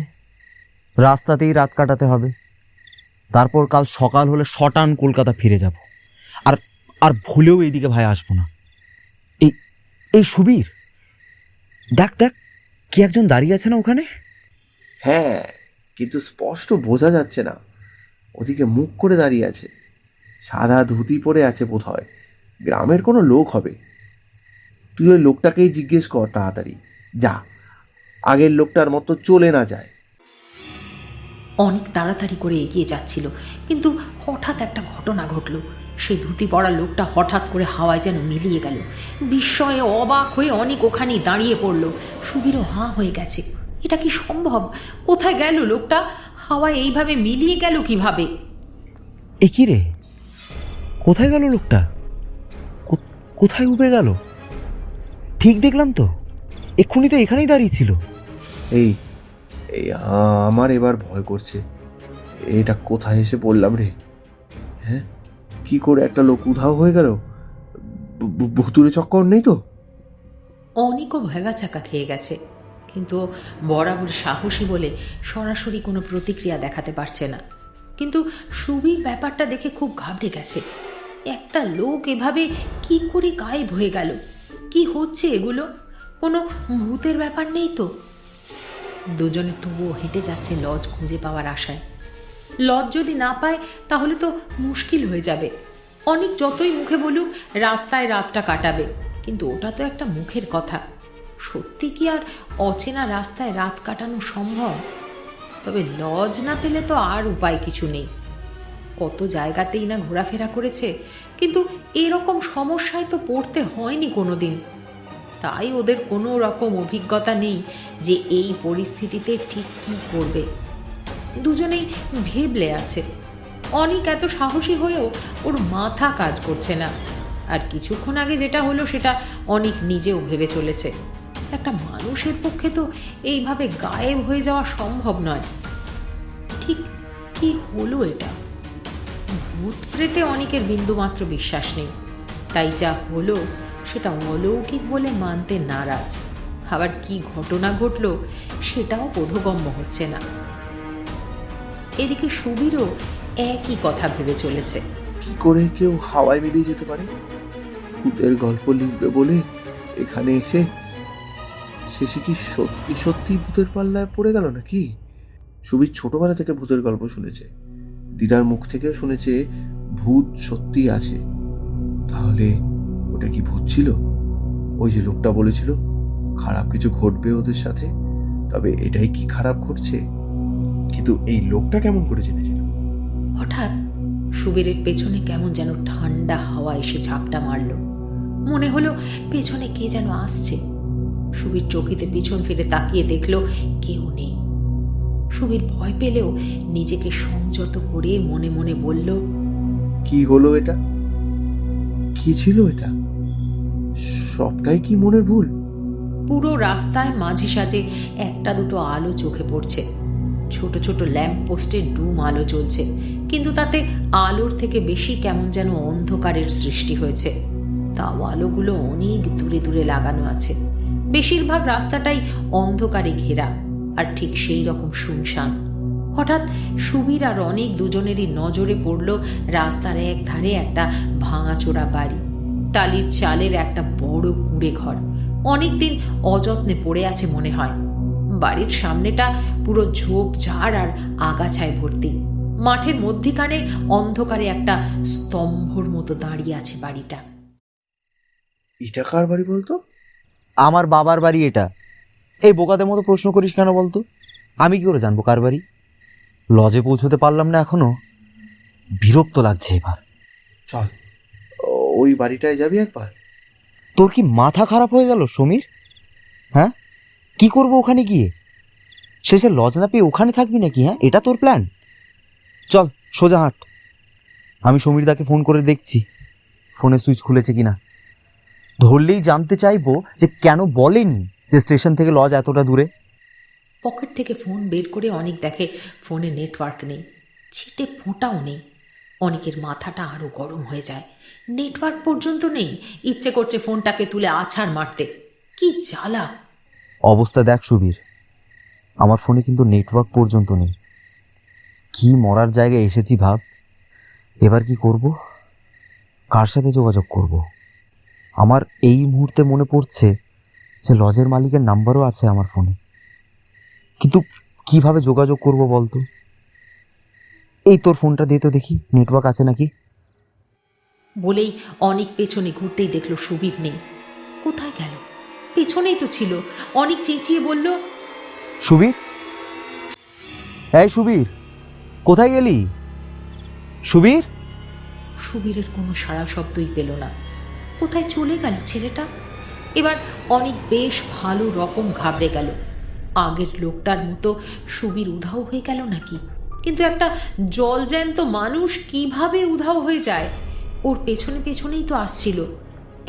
রাস্তাতেই রাত কাটাতে হবে। তারপর কাল সকাল হলে শটান কলকাতা ফিরে যাব। আর আর ভুলেও এইদিকে ভাই আসবো না। এই এই সুবীর, দেখ দেখ, কি একজন দাঁড়িয়ে আছে না ওখানে? হ্যাঁ, কিন্তু স্পষ্ট বোঝা যাচ্ছে না। ওদিকে মুখ করে দাঁড়িয়ে আছে, সাদা ধুতি পরে আছে বোধহয়। গ্রামের কোনো লোক হবে। তুই ওই লোকটাকেই জিজ্ঞেস কর তাড়াতাড়ি, যা, আগের লোকটার মতো চলে না যায়। অনেক তাড়াতাড়ি করে এগিয়ে যাচ্ছিল, কিন্তু হঠাৎ একটা ঘটনা ঘটল। সেই ধুতি পরা লোকটা হঠাৎ করে হাওয়ায় যেন মিলিয়ে গেল। বিস্ময়ে অবাক হয়ে অনেক ওখানেই দাঁড়িয়ে পড়ল। সুবীরও হাঁ হয়ে গেছে। এটা কি সম্ভব? কোথায় গেল লোকটা? হাওয়ায় এইভাবে মিলিয়ে গেল কিভাবে? এ কি রে, কোথায় গেল লোকটা? কোথায় উবে গেল? ঠিক দেখলাম তো, এক্ষুনি তো এখানেই দাঁড়িয়ে ছিল। এই এই আমার এবার ভয় করছে। এটা কোথায় এসে পড়লাম রে? হ্যাঁ, কি করে একটা লোক উধাও হয়ে গেল? ভুতুরে চক্কর নেই তো? অনেকও ভেবাচাকা খেয়ে গেছে, কিন্তু বরাবর সাহসী বলে সরাসরি কোনো প্রতিক্রিয়া দেখাতে পারছে না। কিন্তু সুবীর ব্যাপারটা দেখে খুব ঘাবড়ে গেছে। একটা লোক এভাবে কি করে গায়েব হয়ে গেল? কি হচ্ছে এগুলো? কোনো ভূতের ব্যাপার নেই তো? দুজনে তবুও হেঁটে যাচ্ছে লজ খুঁজে পাওয়ার আশায়। লজ যদি না পায় তাহলে তো মুশকিল হয়ে যাবে। অনেক যতই মুখে বলুক রাস্তায় রাতটা কাটাবে, কিন্তু ওটা তো একটা মুখের কথা। সত্যি কি আর অচেনা রাস্তায় রাত কাটানো সম্ভব? তবে লজ না পেলে তো আর উপায় কিছু নেই। কত জায়গাতেই না ঘোরাফেরা করেছে, কিন্তু এরকম সমস্যায় তো পড়তে হয়নি কোনো দিন। তাই ওদের কোনো রকম অভিজ্ঞতা নেই যে এই পরিস্থিতিতে ঠিক কী করবে। দুজনেই ভেবলে আছে। অনেক এত সাহসী হয়েও ওর মাথা কাজ করছে না। আর কিছুক্ষণ আগে যেটা হলো সেটা অনেক নিজেও ভেবে চলেছে। একটা মানুষের পক্ষে তো এইভাবে গায়েব হয়ে যাওয়া সম্ভব নয়। ঠিক কি হলো এটা? ভূত প্রেতে অনেকের বিন্দুমাত্র বিশ্বাস নেই, তাই যা হলো সেটা অলৌকিক বলে মানতে নারাজ। আবার কি ঘটনা ঘটল সেটাও বোধগম্য হচ্ছে না। এদিকে সুবীরও একই কথা ভেবে চলেছে। কি করে কেউ হাওয়ায় মিলিয়ে যেতে পারে? ভূতের গল্প লিখবে বলে এখানে এসে শেষে কি সত্যি সত্যি ভূতের পাল্লায় পড়ে গেল নাকি? সুবীর ছোটবেলা থেকে ভূতের গল্প শুনেছে, দিদার মুখ থেকে শুনেছে ভূত সত্যি আছে। তাহলে ওটা কি ভূত ছিল? ওই যে লোকটা বলেছিল খারাপ কিছু ঘটবে ওদের সাথে, তবে এটাই কি খারাপ ঘটছে? কিন্তু এই লোকটা কেমন করে জেনেছিল? হঠাৎ সুবীরের পেছনে কেমন যেন ঠান্ডা হাওয়া এসে ঝাপটা মারল। মনে হলো পেছনে কে যেন আসছে। সুবীর চকিতে পিছন ফিরে তাকিয়ে দেখল কেউ নেই। সুবীর ভয় পেলেও নিজেকে সংযত করে মনে মনে বলল, কি হলো এটা? কি ছিল এটা? সবটাই কি মনের ভুল? পুরো রাস্তায় মাঝে সাঝে একটা দুটো আলো চোখে পড়ছে। ছোট ছোট ল্যাম্প পোস্টে ডুম আলো জ্বলছে, কিন্তু তাতে আলোর থেকে বেশি কেমন যেন অন্ধকারের সৃষ্টি হয়েছে। তাও আলোগুলো অনেক দূরে দূরে লাগানো আছে। বেশিরভাগ রাস্তাটাই অন্ধকারে ঘেরা, আর ঠিক সেই রকম শুনশান। হঠাৎ সুবীর আর অনেক দুজনেরই নজরে পড়ল রাস্তার এক ধারে একটা ভাঙাচোরা বাড়ি। টালির চালের একটা বড় কুঁড়ে ঘর, অনেকদিন অযত্নে পড়ে আছে মনে হয়। বাড়ির সামনেটা পুরো ঝোপঝাড় আর আগাছায় ভর্তি। মাঠের মধ্যিখানে অন্ধকারে একটা স্তম্ভর মতো দাঁড়িয়ে আছে বাড়িটা। এটা কার বাড়ি বলতো? আমার বাবার বাড়ি এটা। এই বোকাদের মতো প্রশ্ন করিস কেন বলতো? আমি কি করে জানবো কার বাড়ি? লজে পৌঁছতে পারলাম না এখনো, বিরক্ত লাগছে এবার। চল ওই বাড়িটায় যাবি একবার। তোর কি মাথা খারাপ হয়ে গেল সমীর? হ্যাঁ, কি করবো ওখানে গিয়ে? শেষে লজ না পেয়ে ওখানে থাকবি নাকি? হ্যাঁ, এটা তোর প্ল্যান? চল সোজা হাঁট। আমি সমীরদাকে ফোন করে দেখছি ফোনে সুইচ খুলেছে কিনা। ধরলেই জানতে চাইবো যে কেন বলেনি যে স্টেশন থেকে লজ এতটা দূরে। পকেট থেকে ফোন বের করে অনেক দেখে ফোনে নেটওয়ার্ক নেই, ছিটে ফোঁটাও নেই। অনেকের মাথাটা আরও গরম হয়ে যায়। নেটওয়ার্ক পর্যন্ত নেই, ইচ্ছে করছে ফোনটাকে তুলে আছাড় মারতে। কি জ্বালা! অবস্থা দেখ সুবীর, আমার ফোনে কিন্তু নেটওয়ার্ক পর্যন্ত নেই। কি মরার জায়গায় এসেছি ভাব। এবার কি করব? কার সাথে যোগাযোগ করব? আমার এই মুহূর্তে মনে পড়ছে যে লজের মালিকের নাম্বারও আছে আমার ফোনে, কিন্তু কিভাবে যোগাযোগ করব বলতো? এই তোর ফোনটা দে তো দেখি নেটওয়ার্ক আছে নাকি। বলেই অনেক পেছনে ঘুরতেই দেখলো সুবীর নেই। কোথায় গেল? পেছনেই তো ছিল। অনেক চেঁচিয়ে বলল, সুবীর, এই সুবীর, কোথায় গেলি? সুবীর? সুবীরের কোনো সাড়া শব্দই পেল না। কোথায় চলে গেল ছেলেটা? এবার অনেক বেশ ভালো রকম ঘাবড়ে গেল। আগের লোকটার মতো সুবীর উধাও হয়ে গেল নাকি? কিন্তু একটা জলজ্যান্ত মানুষ কিভাবে উধাও হয়ে যায়? ওর পেছনে পেছনেই তো আসছিল।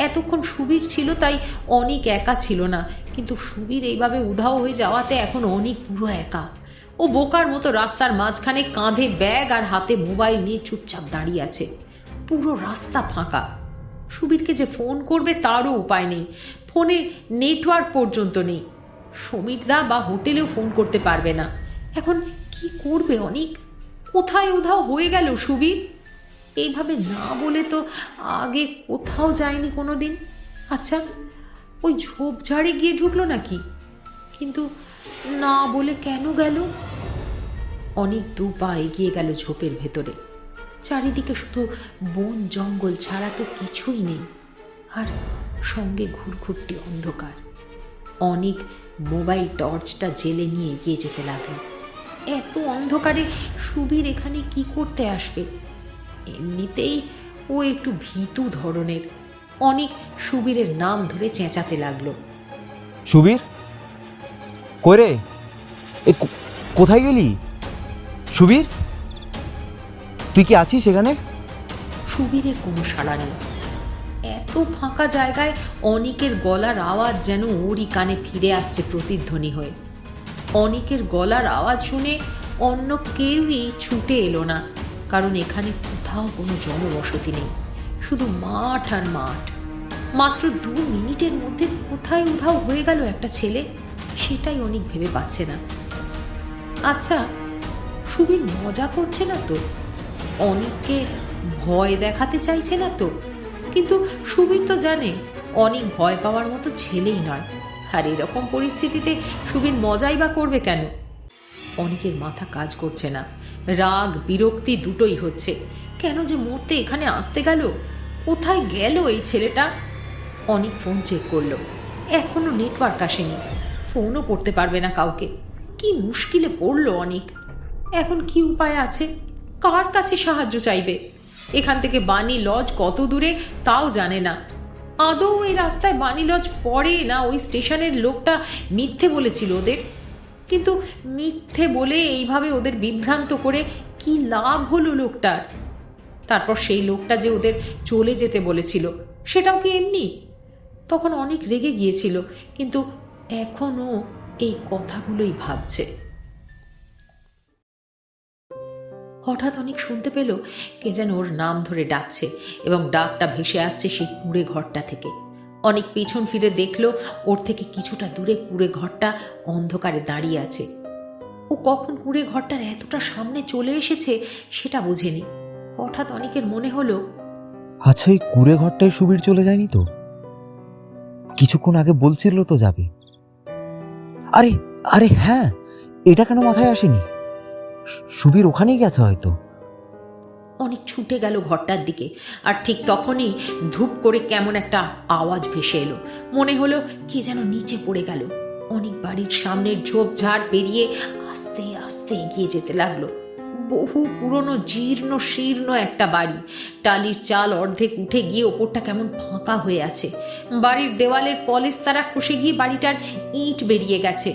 এতক্ষণ সুবীর ছিল তাই অনেক একা ছিল না, কিন্তু সুবীর এইভাবে উধাও হয়ে যাওয়াতে এখন অনেক পুরো একা। ও বোকার মতো রাস্তার মাঝখানে কাঁধে ব্যাগ আর হাতে মোবাইল নিয়ে চুপচাপ দাঁড়িয়ে আছে। পুরো রাস্তা ফাঁকা। সুবীরকে যে ফোন করবে তারও উপায় নেই, ফোনে নেটওয়ার্ক পর্যন্ত নেই। সমীরদা বা হোটেলেও ফোন করতে পারবে না। এখন কি করবে অনিক? কোথায় উধাও হয়ে গেল সুবীর? এইভাবে না বলে তো আগে কোথাও যায়নি কোনো দিন। আচ্ছা, ওই ঝোপঝাড়ে গিয়ে ঢুকলো নাকি? কিন্তু না বলে কেন গেল? অনেক দু পা এগিয়ে গেল ঝোপের ভেতরে। চারিদিকে শুধু বন জঙ্গল ছাড়া তো কিছুই নেই, আর সঙ্গে ঘুরঘুরটি অন্ধকার। অনেক মোবাইল টর্চটা জেলে নিয়ে এগিয়ে যেতে লাগলো। এত অন্ধকারে সুবীর এখানে কি করতে আসবে? এমনিতেই ও একটু ভীতু ধরনের। অনেক সুবীরের নাম ধরে চেঁচাতে লাগলো। সুবীর, কই রে? কোথায় গেলি সুবীর? তুই কি আছিস সেখানে? সুবীরের কোনো সাড়া নেই। এত ফাঁকা জায়গায় অনিকের গলার আওয়াজ যেন ওরই কানে ফিরে আসছে প্রতিধ্বনি হয়ে। অনিকের গলার আওয়াজ শুনে অন্য কেউই ছুটে এলো না, কারণ এখানে কোথাও কোনো জনবসতি নেই, শুধু মাঠ আর মাঠ। মাত্র 2 মিনিটের মধ্যে কোথায় উধাও হয়ে গেল একটা ছেলে, সেটাই অনেক ভেবে পাচ্ছে না। আচ্ছা, সুবীর মজা করছে না তো? অনিককে ভয় দেখাতে চাইছে না তো? কিন্তু সুবীর তো জানে অনেক ভয় পাওয়ার মতো ছেলেই নয়, আর এরকম পরিস্থিতিতে সুবীর মজাই বা করবে কেন? অনেকের মাথা কাজ করছে না, রাগ বিরক্তি দুটোই হচ্ছে। কেন যে মরতে এখানে আসতে গেল? কোথায় গেল এই ছেলেটা? অনেক ফোন চেক করলো, এখনো নেটওয়ার্ক আসেনি। ফোনও করতে পারবে না কাউকে। কি মুশকিলে পড়লো অনেক। এখন কি উপায় আছে? কার কাছে সাহায্য চাইবে? এখান থেকে বাণী লজ কত দূরে তাও জানে না। আদৌ এই রাস্তায় বাণী লজ পড়ে না ওই স্টেশনের লোকটা মিথ্যে বলেছিল ওদের? কিন্তু মিথ্যে বলে এইভাবে ওদের বিভ্রান্ত করে কি লাভ হলো লোকটার? তারপর সেই লোকটা যে ওদের চলে যেতে বলেছিল, সেটাও কি এমনি? তখন অনেক রেগে গিয়েছিল, কিন্তু এখনও এই কথাগুলোই ভাবছে। হঠাৎ অনেক শুনতে পেল কে যেন ওর নাম ধরে ডাকছে, এবং ডাকটা ভেসে আসছে সেই কুঁড়ে ঘরটা থেকে। অনেক পেছন ফিরে দেখলো ওর থেকে কিছুটা দূরে কুঁড়ে ঘরটা অন্ধকারে দাঁড়িয়ে আছে। ও কখন কুঁড়ে ঘরটার এতটা সামনে চলে এসেছে সেটা বোঝেনি। হঠাৎ অনেকের মনে হলো, আচ্ছা, এই কুঁড়ে ঘরটায় সুবীর চলে যায়নি তো? কিছুক্ষণ আগে বলছিল তো যাবে। আরে আরে হ্যাঁ, এটা কেন মাথায় আসেনি? সুবীর ওখানেই গেছে হয়তো। অনেক ছুটে গেল ঘরটার দিকে, আর ঠিক তখনই ধূপ করে কেমন একটা আওয়াজ ভেসে এলো। মনে হলো কে যেন নিচে পড়ে গেল। অনেক বাড়ির সামনের ঝোপঝাড় পেরিয়ে আস্তে আস্তে এগিয়ে যেতে লাগলো। বহু পুরনো জীর্ণ শীর্ণ একটা বাড়ি। টালির চাল অর্ধেক উঠে গিয়ে ওপরটা কেমন ফাঁকা হয়ে আছে। বাড়ির দেওয়ালের পলেস্তারা খসে গিয়ে বাড়িটার ইট বেরিয়ে গেছে।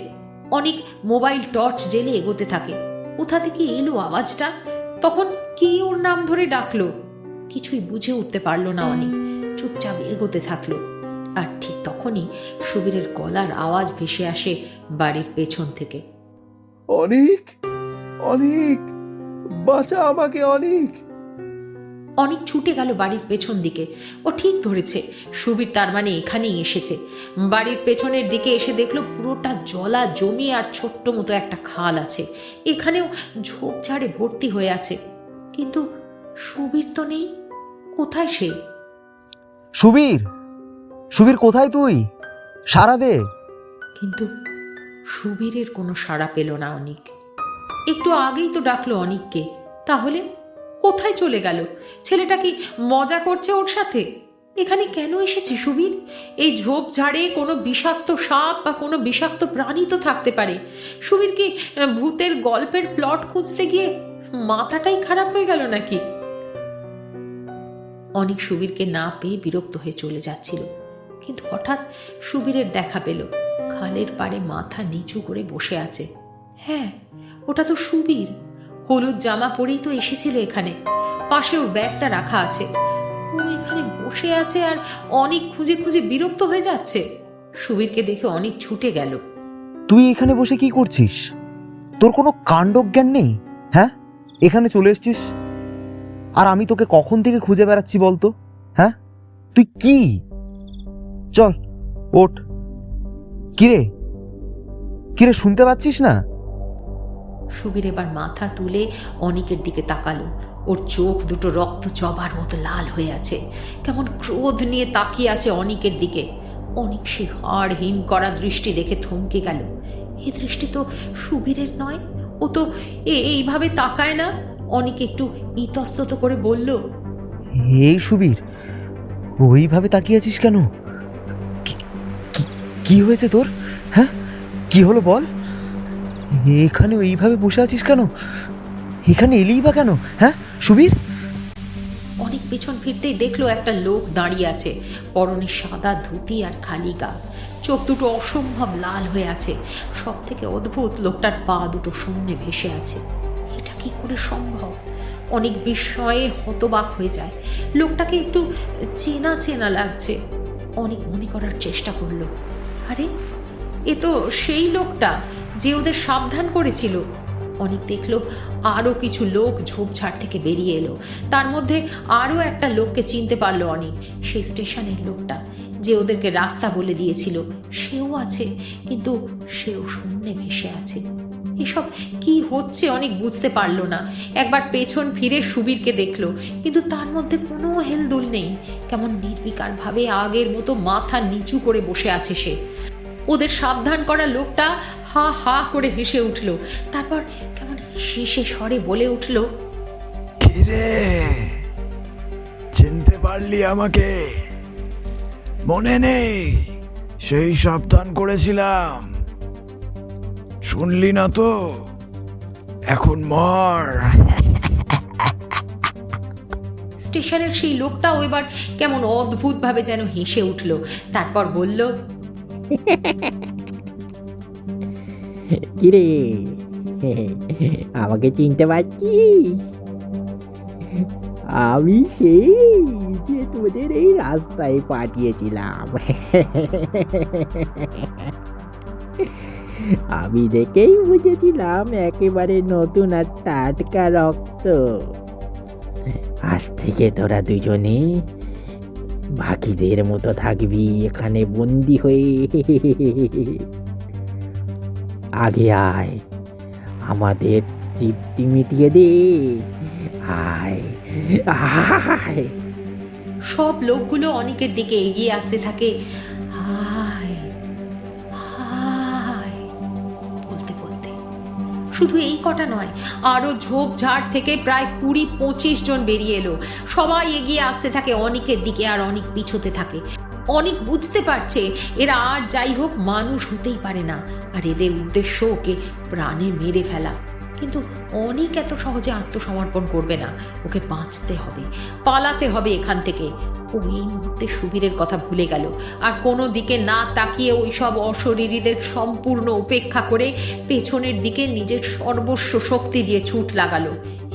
অনেক মোবাইল টর্চ জেলে এগোতে থাকে। কোথা থেকে এলো আওয়াজটা? তখন কে ওর নাম ধরে ডাকলো? কিছুই বুঝে উঠতে পারলো না অনেক। চুপচাপ এগোতে থাকলো। আর ঠিক তখনই সুবীরের গলার আওয়াজ ভেসে আসে বাড়ির পেছন থেকে। অনেক, অনেক, বাঁচা আমাকে অনেক। অনেক ছুটে গেল বাড়ির পেছন দিকে। ও ঠিক ধরেছে, সুবীর তার মানে এখানেই এসেছে। বাড়ির পেছনের দিকে এসে দেখলো পুরোটা জলা জমি আর ছোট্ট মতো একটা খাল আছে। এখানেও ঝোপঝাড়ে ভর্তি হয়ে আছে, কিন্তু সুবীর তো নেই। কোথায় সে? সুবীর, সুবীর কোথায় তুই? সাড়া দে। কিন্তু সুবীরের কোনো সাড়া পেল না অনিক। একটু আগেই তো ডাকলো অনিককে, তাহলে কোথায় চলে গেল? ছেলেটা কি মজা করছে ওর সাথে? এখানে কেন এসেছে সুবীর? এই ঝোপঝাড়ে কোনো বিষাক্ত সাপ বা কোনো বিষাক্ত প্রাণী তো থাকতে পারে। সুবীর কি ভূতের গল্পের প্লট খুঁজতে গিয়ে মাথাটাই খারাপ হয়ে গেল নাকি? অনেক সুবীরকে না পেয়ে বিরক্ত হয়ে চলে যাচ্ছিল, কিন্তু হঠাৎ সুবীরের দেখা পেল। খালের পাড়ে মাথা নিচু করে বসে আছে। হ্যাঁ, ওটা তো সুবীর। হলুদ জামা পরেই তো এসেছিল এখানে। পাশে ওর ব্যাগটা রাখা আছে। ও এখানে বসে আছে আর অনেক খুঁজে খুঁজে বিরক্ত হয়ে যাচ্ছে। সুবীরকে দেখে অনেক ছুটে গেল। তুই এখানে বসে কি করছিস? তোর কোনো কাণ্ডজ্ঞান নেই? হ্যাঁ, এখানে চলে এসছিস আর আমি তোকে কখন থেকে খুঁজে বেড়াচ্ছি বলতো? হ্যাঁ, তুই কি? চল ওঠ। কিরে কিরে, শুনতে পাচ্ছিস না? সুবীর এবার মাথা তুলে অনিকের দিকে তাকালো। ওর চোখ দুটো রক্ত জবার মতো লাল হয়ে আছে। কেমন ক্রোধ নিয়ে তাকিয়ে আছে অনিকের দিকে। অনিক সে হাড় হিম করা দৃষ্টি দেখে থমকে গেল। এ দৃষ্টি তো সুবীরের নয়। ও তো এইভাবে তাকায় না। অনিক একটু ইতস্তত করে বলল, এই সুবীর, ওইভাবে তাকিয়ে আছিস কেন? কি- কি- কি হয়েছে তোর? হ্যাঁ, কি হলো বল? এখানে ওইভাবে বসে আছিস কেন? এখানে এলিই বা কেন? হ্যাঁ সুবীর? অনেক পেছন ফিরতেই দেখলো একটা লোক দাঁড়িয়ে আছে। পরনে সাদা ধুতি আর খালি গা। চোখ দুটো অসম্ভব লাল হয়ে আছে। সব থেকে অদ্ভুত, লোকটার পা দুটো শূন্যে ভেসে আছে। এটা কি করে সম্ভব? অনেক বিস্ময়ে হতবাক হয়ে যায়। লোকটাকে একটু চেনা চেনা লাগছে। অনেক মনে করার চেষ্টা করলো, আরে এ তো সেই লোকটা যে ওদের সাবধান করেছিল। অনেক দেখলো আরও কিছু লোক ঝোপঝাড় থেকে বেরিয়ে এলো। তার মধ্যে আরও একটা লোককে চিনতে পারলো অনেক। সেই স্টেশনের লোকটা যে ওদেরকে রাস্তা বলে দিয়েছিল, সেও আছে, কিন্তু সেও শূন্যে ভেসে আছে। এসব কি হচ্ছে অনেক বুঝতে পারলো না। একবার পেছন ফিরে সুবীরকে দেখলো, কিন্তু তার মধ্যে কোনো হেলদোল নেই। কেমন নির্বিকারভাবে আগের মতো মাথা নিচু করে বসে আছে সে। ওদের সাবধান করা লোকটা হা হা করে হেসে উঠল। তারপর কেমন শেষে স্বরে বলে উঠল, কিরে, চিনতে পারলি আমাকে? মনে নেই সেই সাবধান করেছিলাম? শুনলি না তো? এখন মর। স্টেশনের সেই লোকটাও এবার কেমন অদ্ভুতভাবে যেন হেসে উঠল। তারপর বলল, কিরে, আমাকে চিনতে পারছিস? আমি সেই যে তোদের এই রাস্তায় পাঠিয়েছিলাম। আমি দেখেই বুঝেছিলাম একেবারে নতুন আর টাটকা রক্ত। আজ থেকে তোরা দুজনে বাকিদের মতো থাকবি এখানে বন্দি হয়ে। আগে আয়, আমাদের তৃপ্তি মিটিয়ে দে। আয় আয়। সব লোকগুলো অনেকের দিকে এগিয়ে আসতে থাকে। হায় হায় বলতে বলতে। শুধু এই কটা নয়, আরো ঝোপঝাড় থেকে প্রায় 20-25 জন বেরিয়ে এলো। সবাই এগিয়ে আসতে থাকে অনেকের দিকে, আর অনেক পিছোতে থাকে। অনেক বুঝতে পারছে এরা আর যাই হোক মানুষ হতেই পারে না, আর এদের উদ্দেশ্য ওকে প্রাণে মেরে ফেলা। কিন্তু অনেক এত সহজে আত্মসমর্পণ করবে না। ওকে বাঁচতে হবে, পালাতে হবে এখান থেকে। ও এই মুহূর্তে সুবীরের কথা ভুলে গেল, আর কোনো দিকে না তাকিয়ে ওই সব অশরীরীদের সম্পূর্ণ উপেক্ষা করে পেছনের দিকে নিজের সর্বস্ব শক্তি দিয়ে ছুট লাগালো।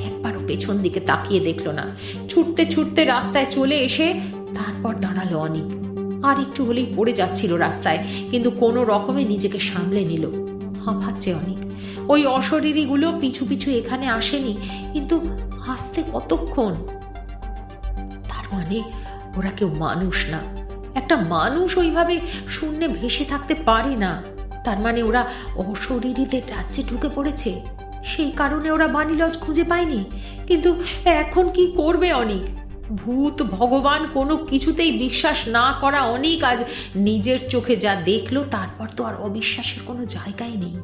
একবারও পেছন দিকে তাকিয়ে দেখলো না। ছুটতে ছুটতে রাস্তায় চলে এসে তারপর দাঁড়ালো অনেক। আর একটু হলেই পড়ে যাচ্ছিল রাস্তায়, কিন্তু কোনো রকমে নিজেকে সামলে নিল। হাঁপাচ্ছে অনেক। ওই অশরীরীগুলো পিছু পিছু এখানে আসেনি, কিন্তু আসতে কতক্ষণ? তার মানে ওরা কেউ মানুষ না। একটা মানুষ ওইভাবে শূন্যে ভেসে থাকতে পারে না। তার মানে ওরা অশরীরীদের রাজ্যে ঢুকে পড়েছে। সেই কারণে ওরা বাণী লজ খুঁজে পায়নি। কিন্তু এখন কি করবে অনেক? ভূত ভগবান কোনো কিছুতেই বিশ্বাস না করা অনেক আজ নিজের চোখে যা দেখলো, তারপর তো আর অবিশ্বাসের কোনো জায়গাই নেই।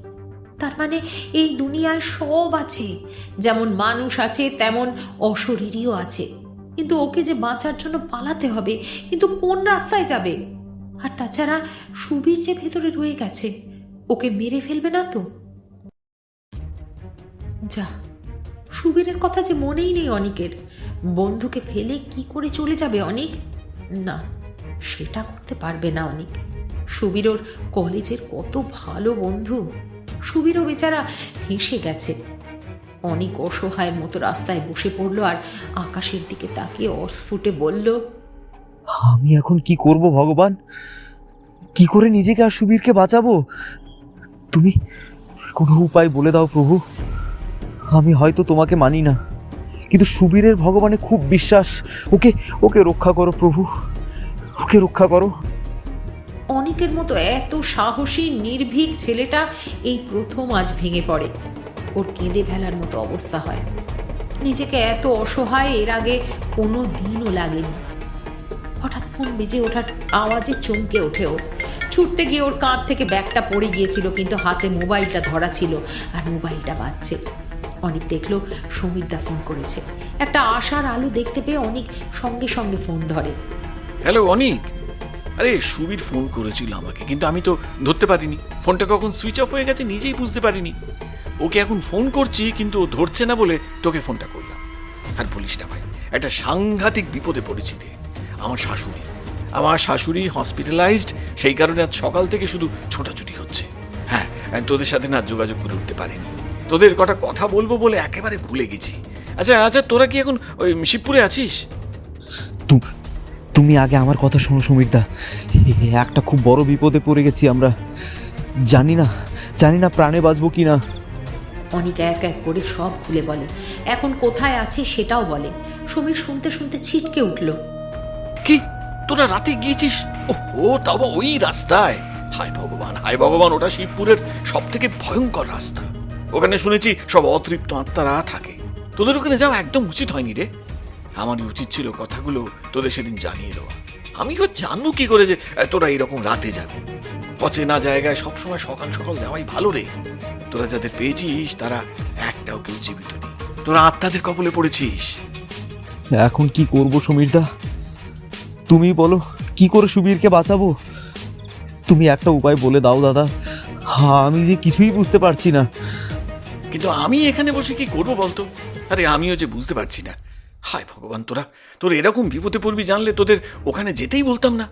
তার মানে এই দুনিয়ায় সব আছে, যেমন মানুষ আছে তেমন অশরীরীও আছে। কিন্তু ওকে যে বাঁচার জন্য পালাতে হবে, কিন্তু কোন রাস্তায় যাবে? আর তাছাড়া সুবীর যে ভেতরে রয়ে গেছে, ওকে মেরে ফেলবে না তো? যা, সুবীরের কথা যে মনেই নেই অনেকের। বন্ধুকে ফেলে কি করে চলে যাবে অনিক? না, সেটা করতে পারবে না অনিক। সুবীর ওর কলেজের কত ভালো বন্ধু। সুবীরও বেচারা হেসে গেছে। অনেক অসহায়ের মতো রাস্তায় বসে পড়লো আর আকাশের দিকে তাকিয়ে অস্ফুটে বলল, আমি এখন কি করব ভগবান? কি করে নিজেকে আর সুবীরকে বাঁচাবো? তুমি কোনো উপায় বলে দাও প্রভু। আমি হয়তো তোমাকে মানি না, কিন্তু সুবীরের ভগবানে খুব বিশ্বাস। ওকে ওকে রক্ষা করো প্রভু, ওকে রক্ষা করো। অনিকের মতো এত সাহসী নির্ভীক ছেলেটা এই প্রথম আজ ভেঙে পড়ে। ওর কেঁদে ফেলার মতো অবস্থা হয়। নিজেকে এত অসহায় এর আগে কোনো দিনও লাগেনি। হঠাৎ ফোন বেজে ওঠার আওয়াজে চমকে ওঠে ও। ছুটতে গিয়ে ওর কাঁধ থেকে ব্যাগটা পড়ে গিয়েছিল, কিন্তু হাতে মোবাইলটা ধরা ছিল আর মোবাইলটা বাজছে। অনিক দেখলো সমীরদা ফোন করেছে। একটা আশার আলো দেখতে পেয়ে অনিক সঙ্গে সঙ্গে ফোন ধরে। হ্যালো অনিক, আরে সুবীর ফোন করেছিল আমাকে, কিন্তু আমি তো ধরতে পারিনি। ফোনটা কখন সুইচ অফ হয়ে গেছে নিজেই বুঝতে পারিনি। ওকে এখন ফোন করছি, কিন্তু ও ধরছে না বলে তোকে ফোনটা করলাম। আর বলিস না ভাই, একটা সাংঘাতিক বিপদে পড়েছি রে। আমার শাশুড়ি হসপিটালাইজড, সেই কারণে আজ সকাল থেকে শুধু ছোটাছুটি হচ্ছে। হ্যাঁ, তোদের সাথে না যোগাযোগ করে উঠতে পারিনি। তোদের কটা কথা বলবো বলে একেবারে ভুলে গেছি। আচ্ছা, তোরা কি এখন ওই শিবপুরে আছিস? তুমি আগে আমার কথা শোনো সমীরদা। একটা খুব বড় বিপদে পড়ে গেছি আমরা। জানি না প্রাণে বাঁচবো কি না। অনিক এক এক করে সব খুলে বলে। এখন কোথায় আছে সেটাও বলে। সমীর শুনতে শুনতে ছিটকে উঠল। কি, তোরা রাতে গিয়েছিস? ও তাও বা ওই রাস্তায়? হায় ভগবান, ওটা শিবপুরের সব থেকে ভয়ঙ্কর রাস্তা। ওখানে শুনেছি সব অতৃপ্ত আত্মারা থাকে। তোদের ওখানে যাওয়া একদম উচিত হয়নি রে। আমারই উচিত ছিল কথাগুলো তোদের সেদিন জানিয়ে দেওয়া। আমি এবার জানবো কি করে যে তোরা এরকম রাতে যাবে? অচেনা জায়গায় সবসময় সকাল সকাল যাওয়াই ভালো রে। তোরা যাদের পেয়েছিস তারা একটাও কেউ জীবিত নেই। তোরা আত্মাদের কবলে পড়েছিস। এখন কি করব সমীরদা? তুমি বলো, কি করে সুবীরকে বাঁচাবো? তুমি একটা উপায় বলে দাও দাদা। আমি যে কিছুই বুঝতে পারছি না। কিন্তু আমি এখানে বসে কি করবো বলতো? আরে আমিও যে বুঝতে পারছি না। হায় ভগবান, তোর এরকম বিপদে পড়বি জানলে তোদের ওখানে যেতেই বলতাম না।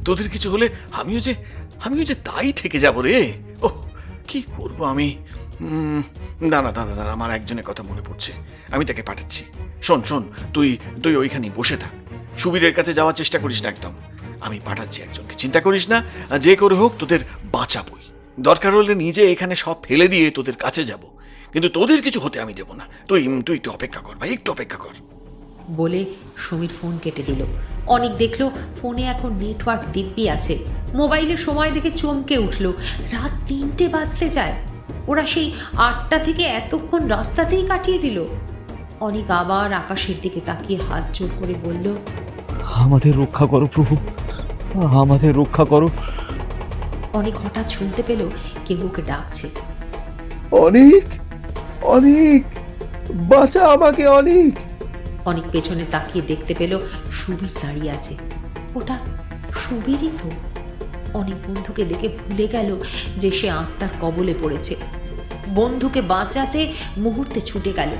তোদের কিছু হলে আমিও যে তাই থেকে যাব রে। ওহ, কি করবো আমি? দাঁড়া, আমার একজনের কথা মনে পড়ছে। আমি তাকে পাঠাচ্ছি। শোন, তুই ওইখানেই বসে থাক। সুবীরের কাছে যাওয়ার চেষ্টা করিস না একদম। আমি পাঠাচ্ছি একজনকে, চিন্তা করিস না। যে করে হোক তোদের বাঁচাবই। দরকার হলে নিজে এখানে সব ফেলে দিয়ে তোদের কাছে যাব, কিন্তু তোদের কিছু হতে আমি দেব না। তুই একটু অপেক্ষা কর ভাই, একটু অপেক্ষা কর। বলে সমীর ফোন কেটে দিল। অনিক দেখলো ফোনে এখন নেটওয়ার্ক দিব্যি আছে। মোবাইলে সময় দেখে চমকে উঠল। রাত 3টে বাজতে যায়। ওরা সেই 8টা থেকে এতক্ষণ রাস্তাতেই কাটিয়ে দিল। অনিক আবার আকাশের দিকে তাকিয়ে হাত জোর করে বলল, আমাদের রক্ষা করো প্রভু, আমাদের রক্ষা করো। অনিক হঠাৎ শুনতে পেল কেউ ওকে ডাকছে। অনিক, বাঁচা আমাকে অনিক। অনিক পেছনে তাকিয়ে দেখতে পেল সুবীর দাঁড়িয়ে আছে। ওটা সুবীরই তো। অনেক বন্ধুকে দেখে ভুলে গেল যে সে আত্মার কবলে পড়েছে। বন্ধুকে বাঁচাতে মুহূর্তে ছুটে গেল।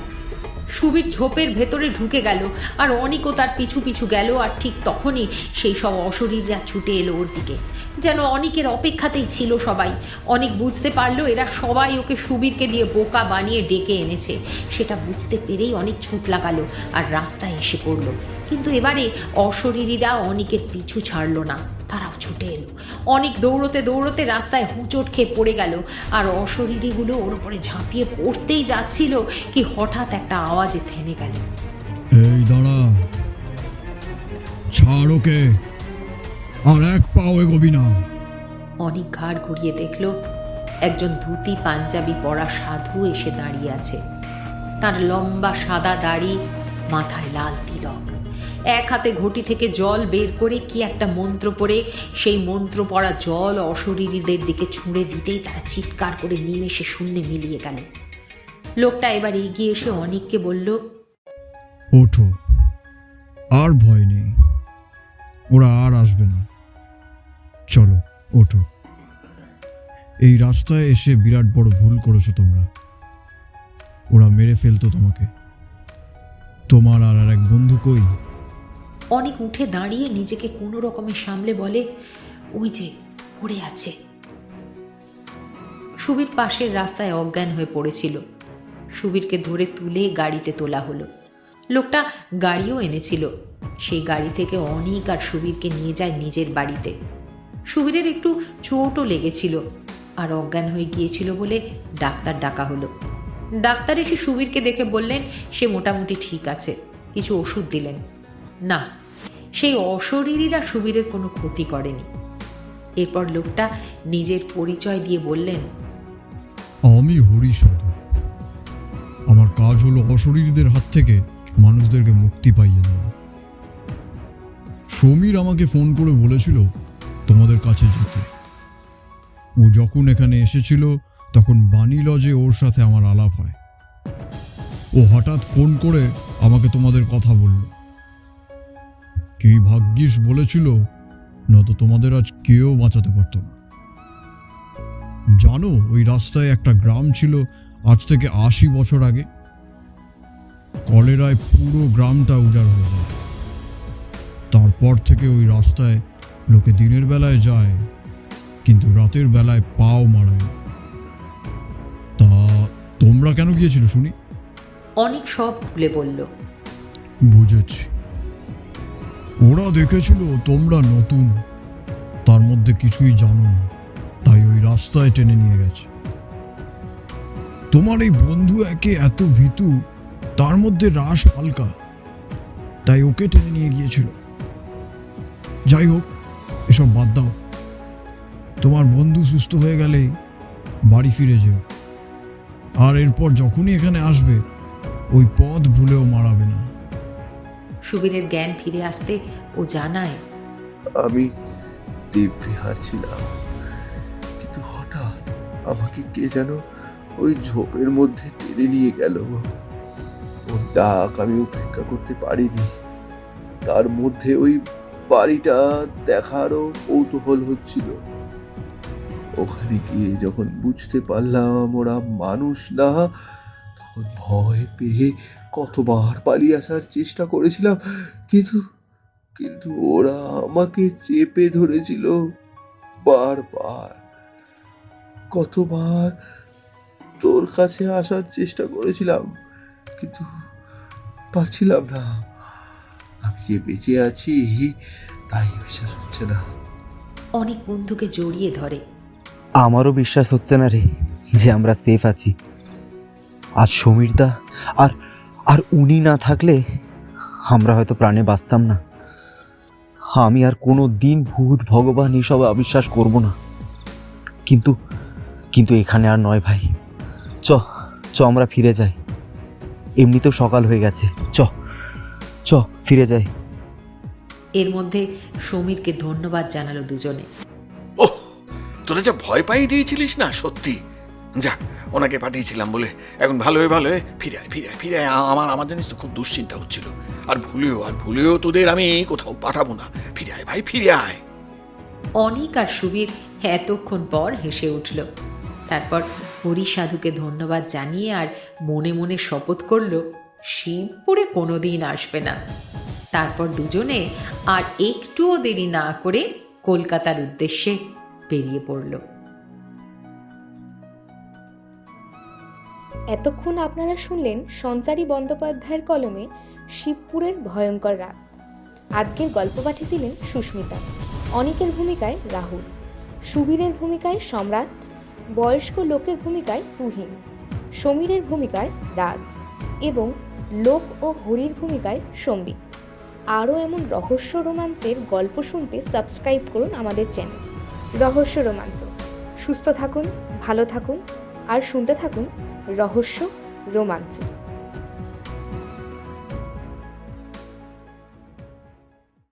সুবীর ঝোপের ভেতরে ঢুকে গেল আর অনিকও তার পিছু পিছু গেল। আর ঠিক তখনই সেই সব অশরীররা ছুটে এলো ওর দিকে, যেন অনিকের অপেক্ষাতেই ছিল সবাই। অনিক বুঝতে পারলো এরা সবাই ওকে সুবীরকে দিয়ে বোকা বানিয়ে ডেকে এনেছে। সেটা বুঝতে পেরেই অনেক ছুট লাগালো আর রাস্তায় এসে পড়লো। কিন্তু এবারে অশরীরীরা অনিকের পিছু ছাড়লো না, তারাও ছুটে এলো। অনেক দৌড়তে দৌড়তে রাস্তায় হুঁচট খেয়ে পড়ে গেল আর অশরীরীগুলো ওর উপরে ঝাঁপিয়ে পড়তেই যাচ্ছিল কি হঠাৎ একটা আওয়াজে থেমে গেল। এই দাঁড়া, ছাড় ওকে, আর এক পাও এগোবি না। অনেক ঘাড় ঘুরিয়ে দেখল একজন ধুতি পাঞ্জাবি পরা সাধু এসে দাঁড়িয়ে আছে। তার লম্বা সাদা দাড়ি, মাথায় লাল তিলক। এক হাতে ঘটি থেকে জল বের করে কি একটা মন্ত্র পড়ে সেই মন্ত্র পড়া জল অশরীরীদের দিকে ছুঁড়ে দিতেই তারা চিৎকার করে নিমেষে শূন্যে মিলিয়ে গেল। লোকটা এবার এগিয়ে এসে অনিককে বলল, ওঠো, আর ভয় নেই, ওরা আর আসবে না। চলো ওঠো। এই রাস্তায় এসে বিরাট বড় ভুল করেছো তোমরা। ওরা মেরে ফেলতো তোমাকে, তোমার আর এক বন্ধু কই? অনেক উঠে দাঁড়িয়ে নিজেকে কোনো রকমে সামলে বলে, ওই যে পড়ে আছে। সুবীর পাশের রাস্তায় অজ্ঞান হয়ে পড়েছিল। সুবীরকে ধরে তুলে গাড়িতে তোলা হলো। লোকটা গাড়িও এনেছিল। সেই গাড়ি থেকে অনিক আর সুবীরকে নিয়ে যায় নিজের বাড়িতে। সুবীরের একটু চোটও লেগেছিল আর অজ্ঞান হয়ে গিয়েছিল বলে ডাক্তার ডাকা হলো। ডাক্তার এসে সুবীরকে দেখে বললেন সে মোটামুটি ঠিক আছে, কিছু ওষুধ দিলেন। না, সেই অশরীরীরা সুবীরের কোনো ক্ষতি করেনি। এরপর লোকটা নিজের পরিচয় দিয়ে বললেন, আমি হরি সাধু। আমার কাজ হলো অশরীরদের হাত থেকে মানুষদেরকে মুক্তি পাইয়ে দেওয়া। সমীর আমাকে ফোন করে বলেছিল তোমাদের কাছে যেতে। ও যখন এখানে এসেছিল তখন বাণী লজে ওর সাথে আমার আলাপ হয়। ও হঠাৎ ফোন করে আমাকে তোমাদের কথা বলল। কি ভাগ্যিস বলেছিল, নয়তো তোমাদের আজ কেউ বাঁচাতে পারত না। জানো, ওই রাস্তায় একটা গ্রাম ছিল আজ থেকে ৮০ বছর আগে। কলেরায় পুরো গ্রামটা উজাড় হয়ে যায়। তারপর থেকে ওই রাস্তায় লোকে দিনের বেলায় যায়, কিন্তু রাতের বেলায় পাও মারায়। তা তোমরা কেন গিয়েছিল শুনি? অনেক সব খুলে বলল। বুঝেছি, ওরা দেখেছিল তোমরা নতুন, তার মধ্যে কিছুই জানো না, তাই ওই রাস্তায় টেনে নিয়ে গেছে। তোমার এই বন্ধু একে এত ভীতু, তার মধ্যে রাস হালকা, তাই ওকে টেনে নিয়ে গিয়েছিল। যাই হোক, এসব বাদ দাও। তোমার বন্ধু সুস্থ হয়ে গেলে বাড়ি ফিরে যেও, আর এরপর যখনই এখানে আসবে ওই পথ ভুলেও মারাবে না। সুবীরের জ্ঞান ফিরে আসতে ও জানায়, আমি দিব্যি হারছিলাম, কিন্তু হঠাৎ আমাকে কে যেন ওই ঝোপের মধ্যে টেনে নিয়ে গেল। ওর ডাক আমি উপেক্ষা করতে পারিনি। তার মধ্যে ওই বাড়িটা দেখারও কৌতূহল হচ্ছিল। ওখানে গিয়ে যখন বুঝতে পারলাম ওরা মানুষ না, তখন ভয় পেয়ে কতবার পালিয়ে আসার চেষ্টা করেছিলাম, কিন্তু কিন্তু ওরা আমাকে চেপে ধরেছিল বারবার। কতবার তোর কাছে আসার চেষ্টা করেছিলাম, কিন্তু পারছিলাম না। আমি যে বেঁচে আছি তাই বিশ্বাস হচ্ছে না। অনেক বন্ধুকে জড়িয়ে ধরে। আমারও বিশ্বাস হচ্ছে না রে যে আমরা সেফ আছি। আর সমীরদা আর আর উনি না থাকলে আমরা হয়তো প্রাণে বাঁচতাম না। আমি আর কোনো দিন ভূত ভগবান এসব অবিশ্বাস করব না। কিন্তু কিন্তু এখানে আর নয় ভাই। চ চ আমরা ফিরে যাই, এমনিতেও সকাল হয়ে গেছে। চ চ ফিরে যাই। এর মধ্যে সমীরকে ধন্যবাদ জানালো দুজনে। ওহ, তোরা যা ভয় পাইয়ে দিয়েছিলিস না, সত্যি। যাক, ওনাকে পাঠিয়েছিলাম বলে এখন ভালো হয়ে ফিরে আয়। আমার জানিস তো খুব দুশ্চিন্তা হচ্ছিল। আর ভুলেও তোদের আমি কোথাও পাঠাবো না। ফিরে আয় ভাই, ফিরে আয়। অনিক আর সুবীর এতক্ষণ পর হেসে উঠল। তারপর হরি সাধুকে ধন্যবাদ জানিয়ে আর মনে মনে শপথ করল শিবপুরে কোনোদিন আসবে না। তারপর দুজনে আর একটুও দেরি না করে কলকাতার উদ্দেশ্যে বেরিয়ে পড়ল। এতক্ষণ আপনারা শুনলেন সঞ্চারী বন্দ্যোপাধ্যায়ের কলমে শিবপুরের ভয়ঙ্কর রাত। আজকের গল্প পাঠিয়েছিলেন সুস্মিতা। অনিকের ভূমিকায় রাহুল, সুবীরের ভূমিকায় সম্রাট, বয়স্ক লোকের ভূমিকায় তুহিন, সমীরের ভূমিকায় রাজ এবং লোক ও হরির ভূমিকায় সম্বিত। আরও এমন রহস্য রোমাঞ্চের গল্প শুনতে সাবস্ক্রাইব করুন আমাদের চ্যানেল রহস্য রোমাঞ্চ। সুস্থ থাকুন, ভালো থাকুন আর শুনতে থাকুন রহস্য রোমাঞ্চ।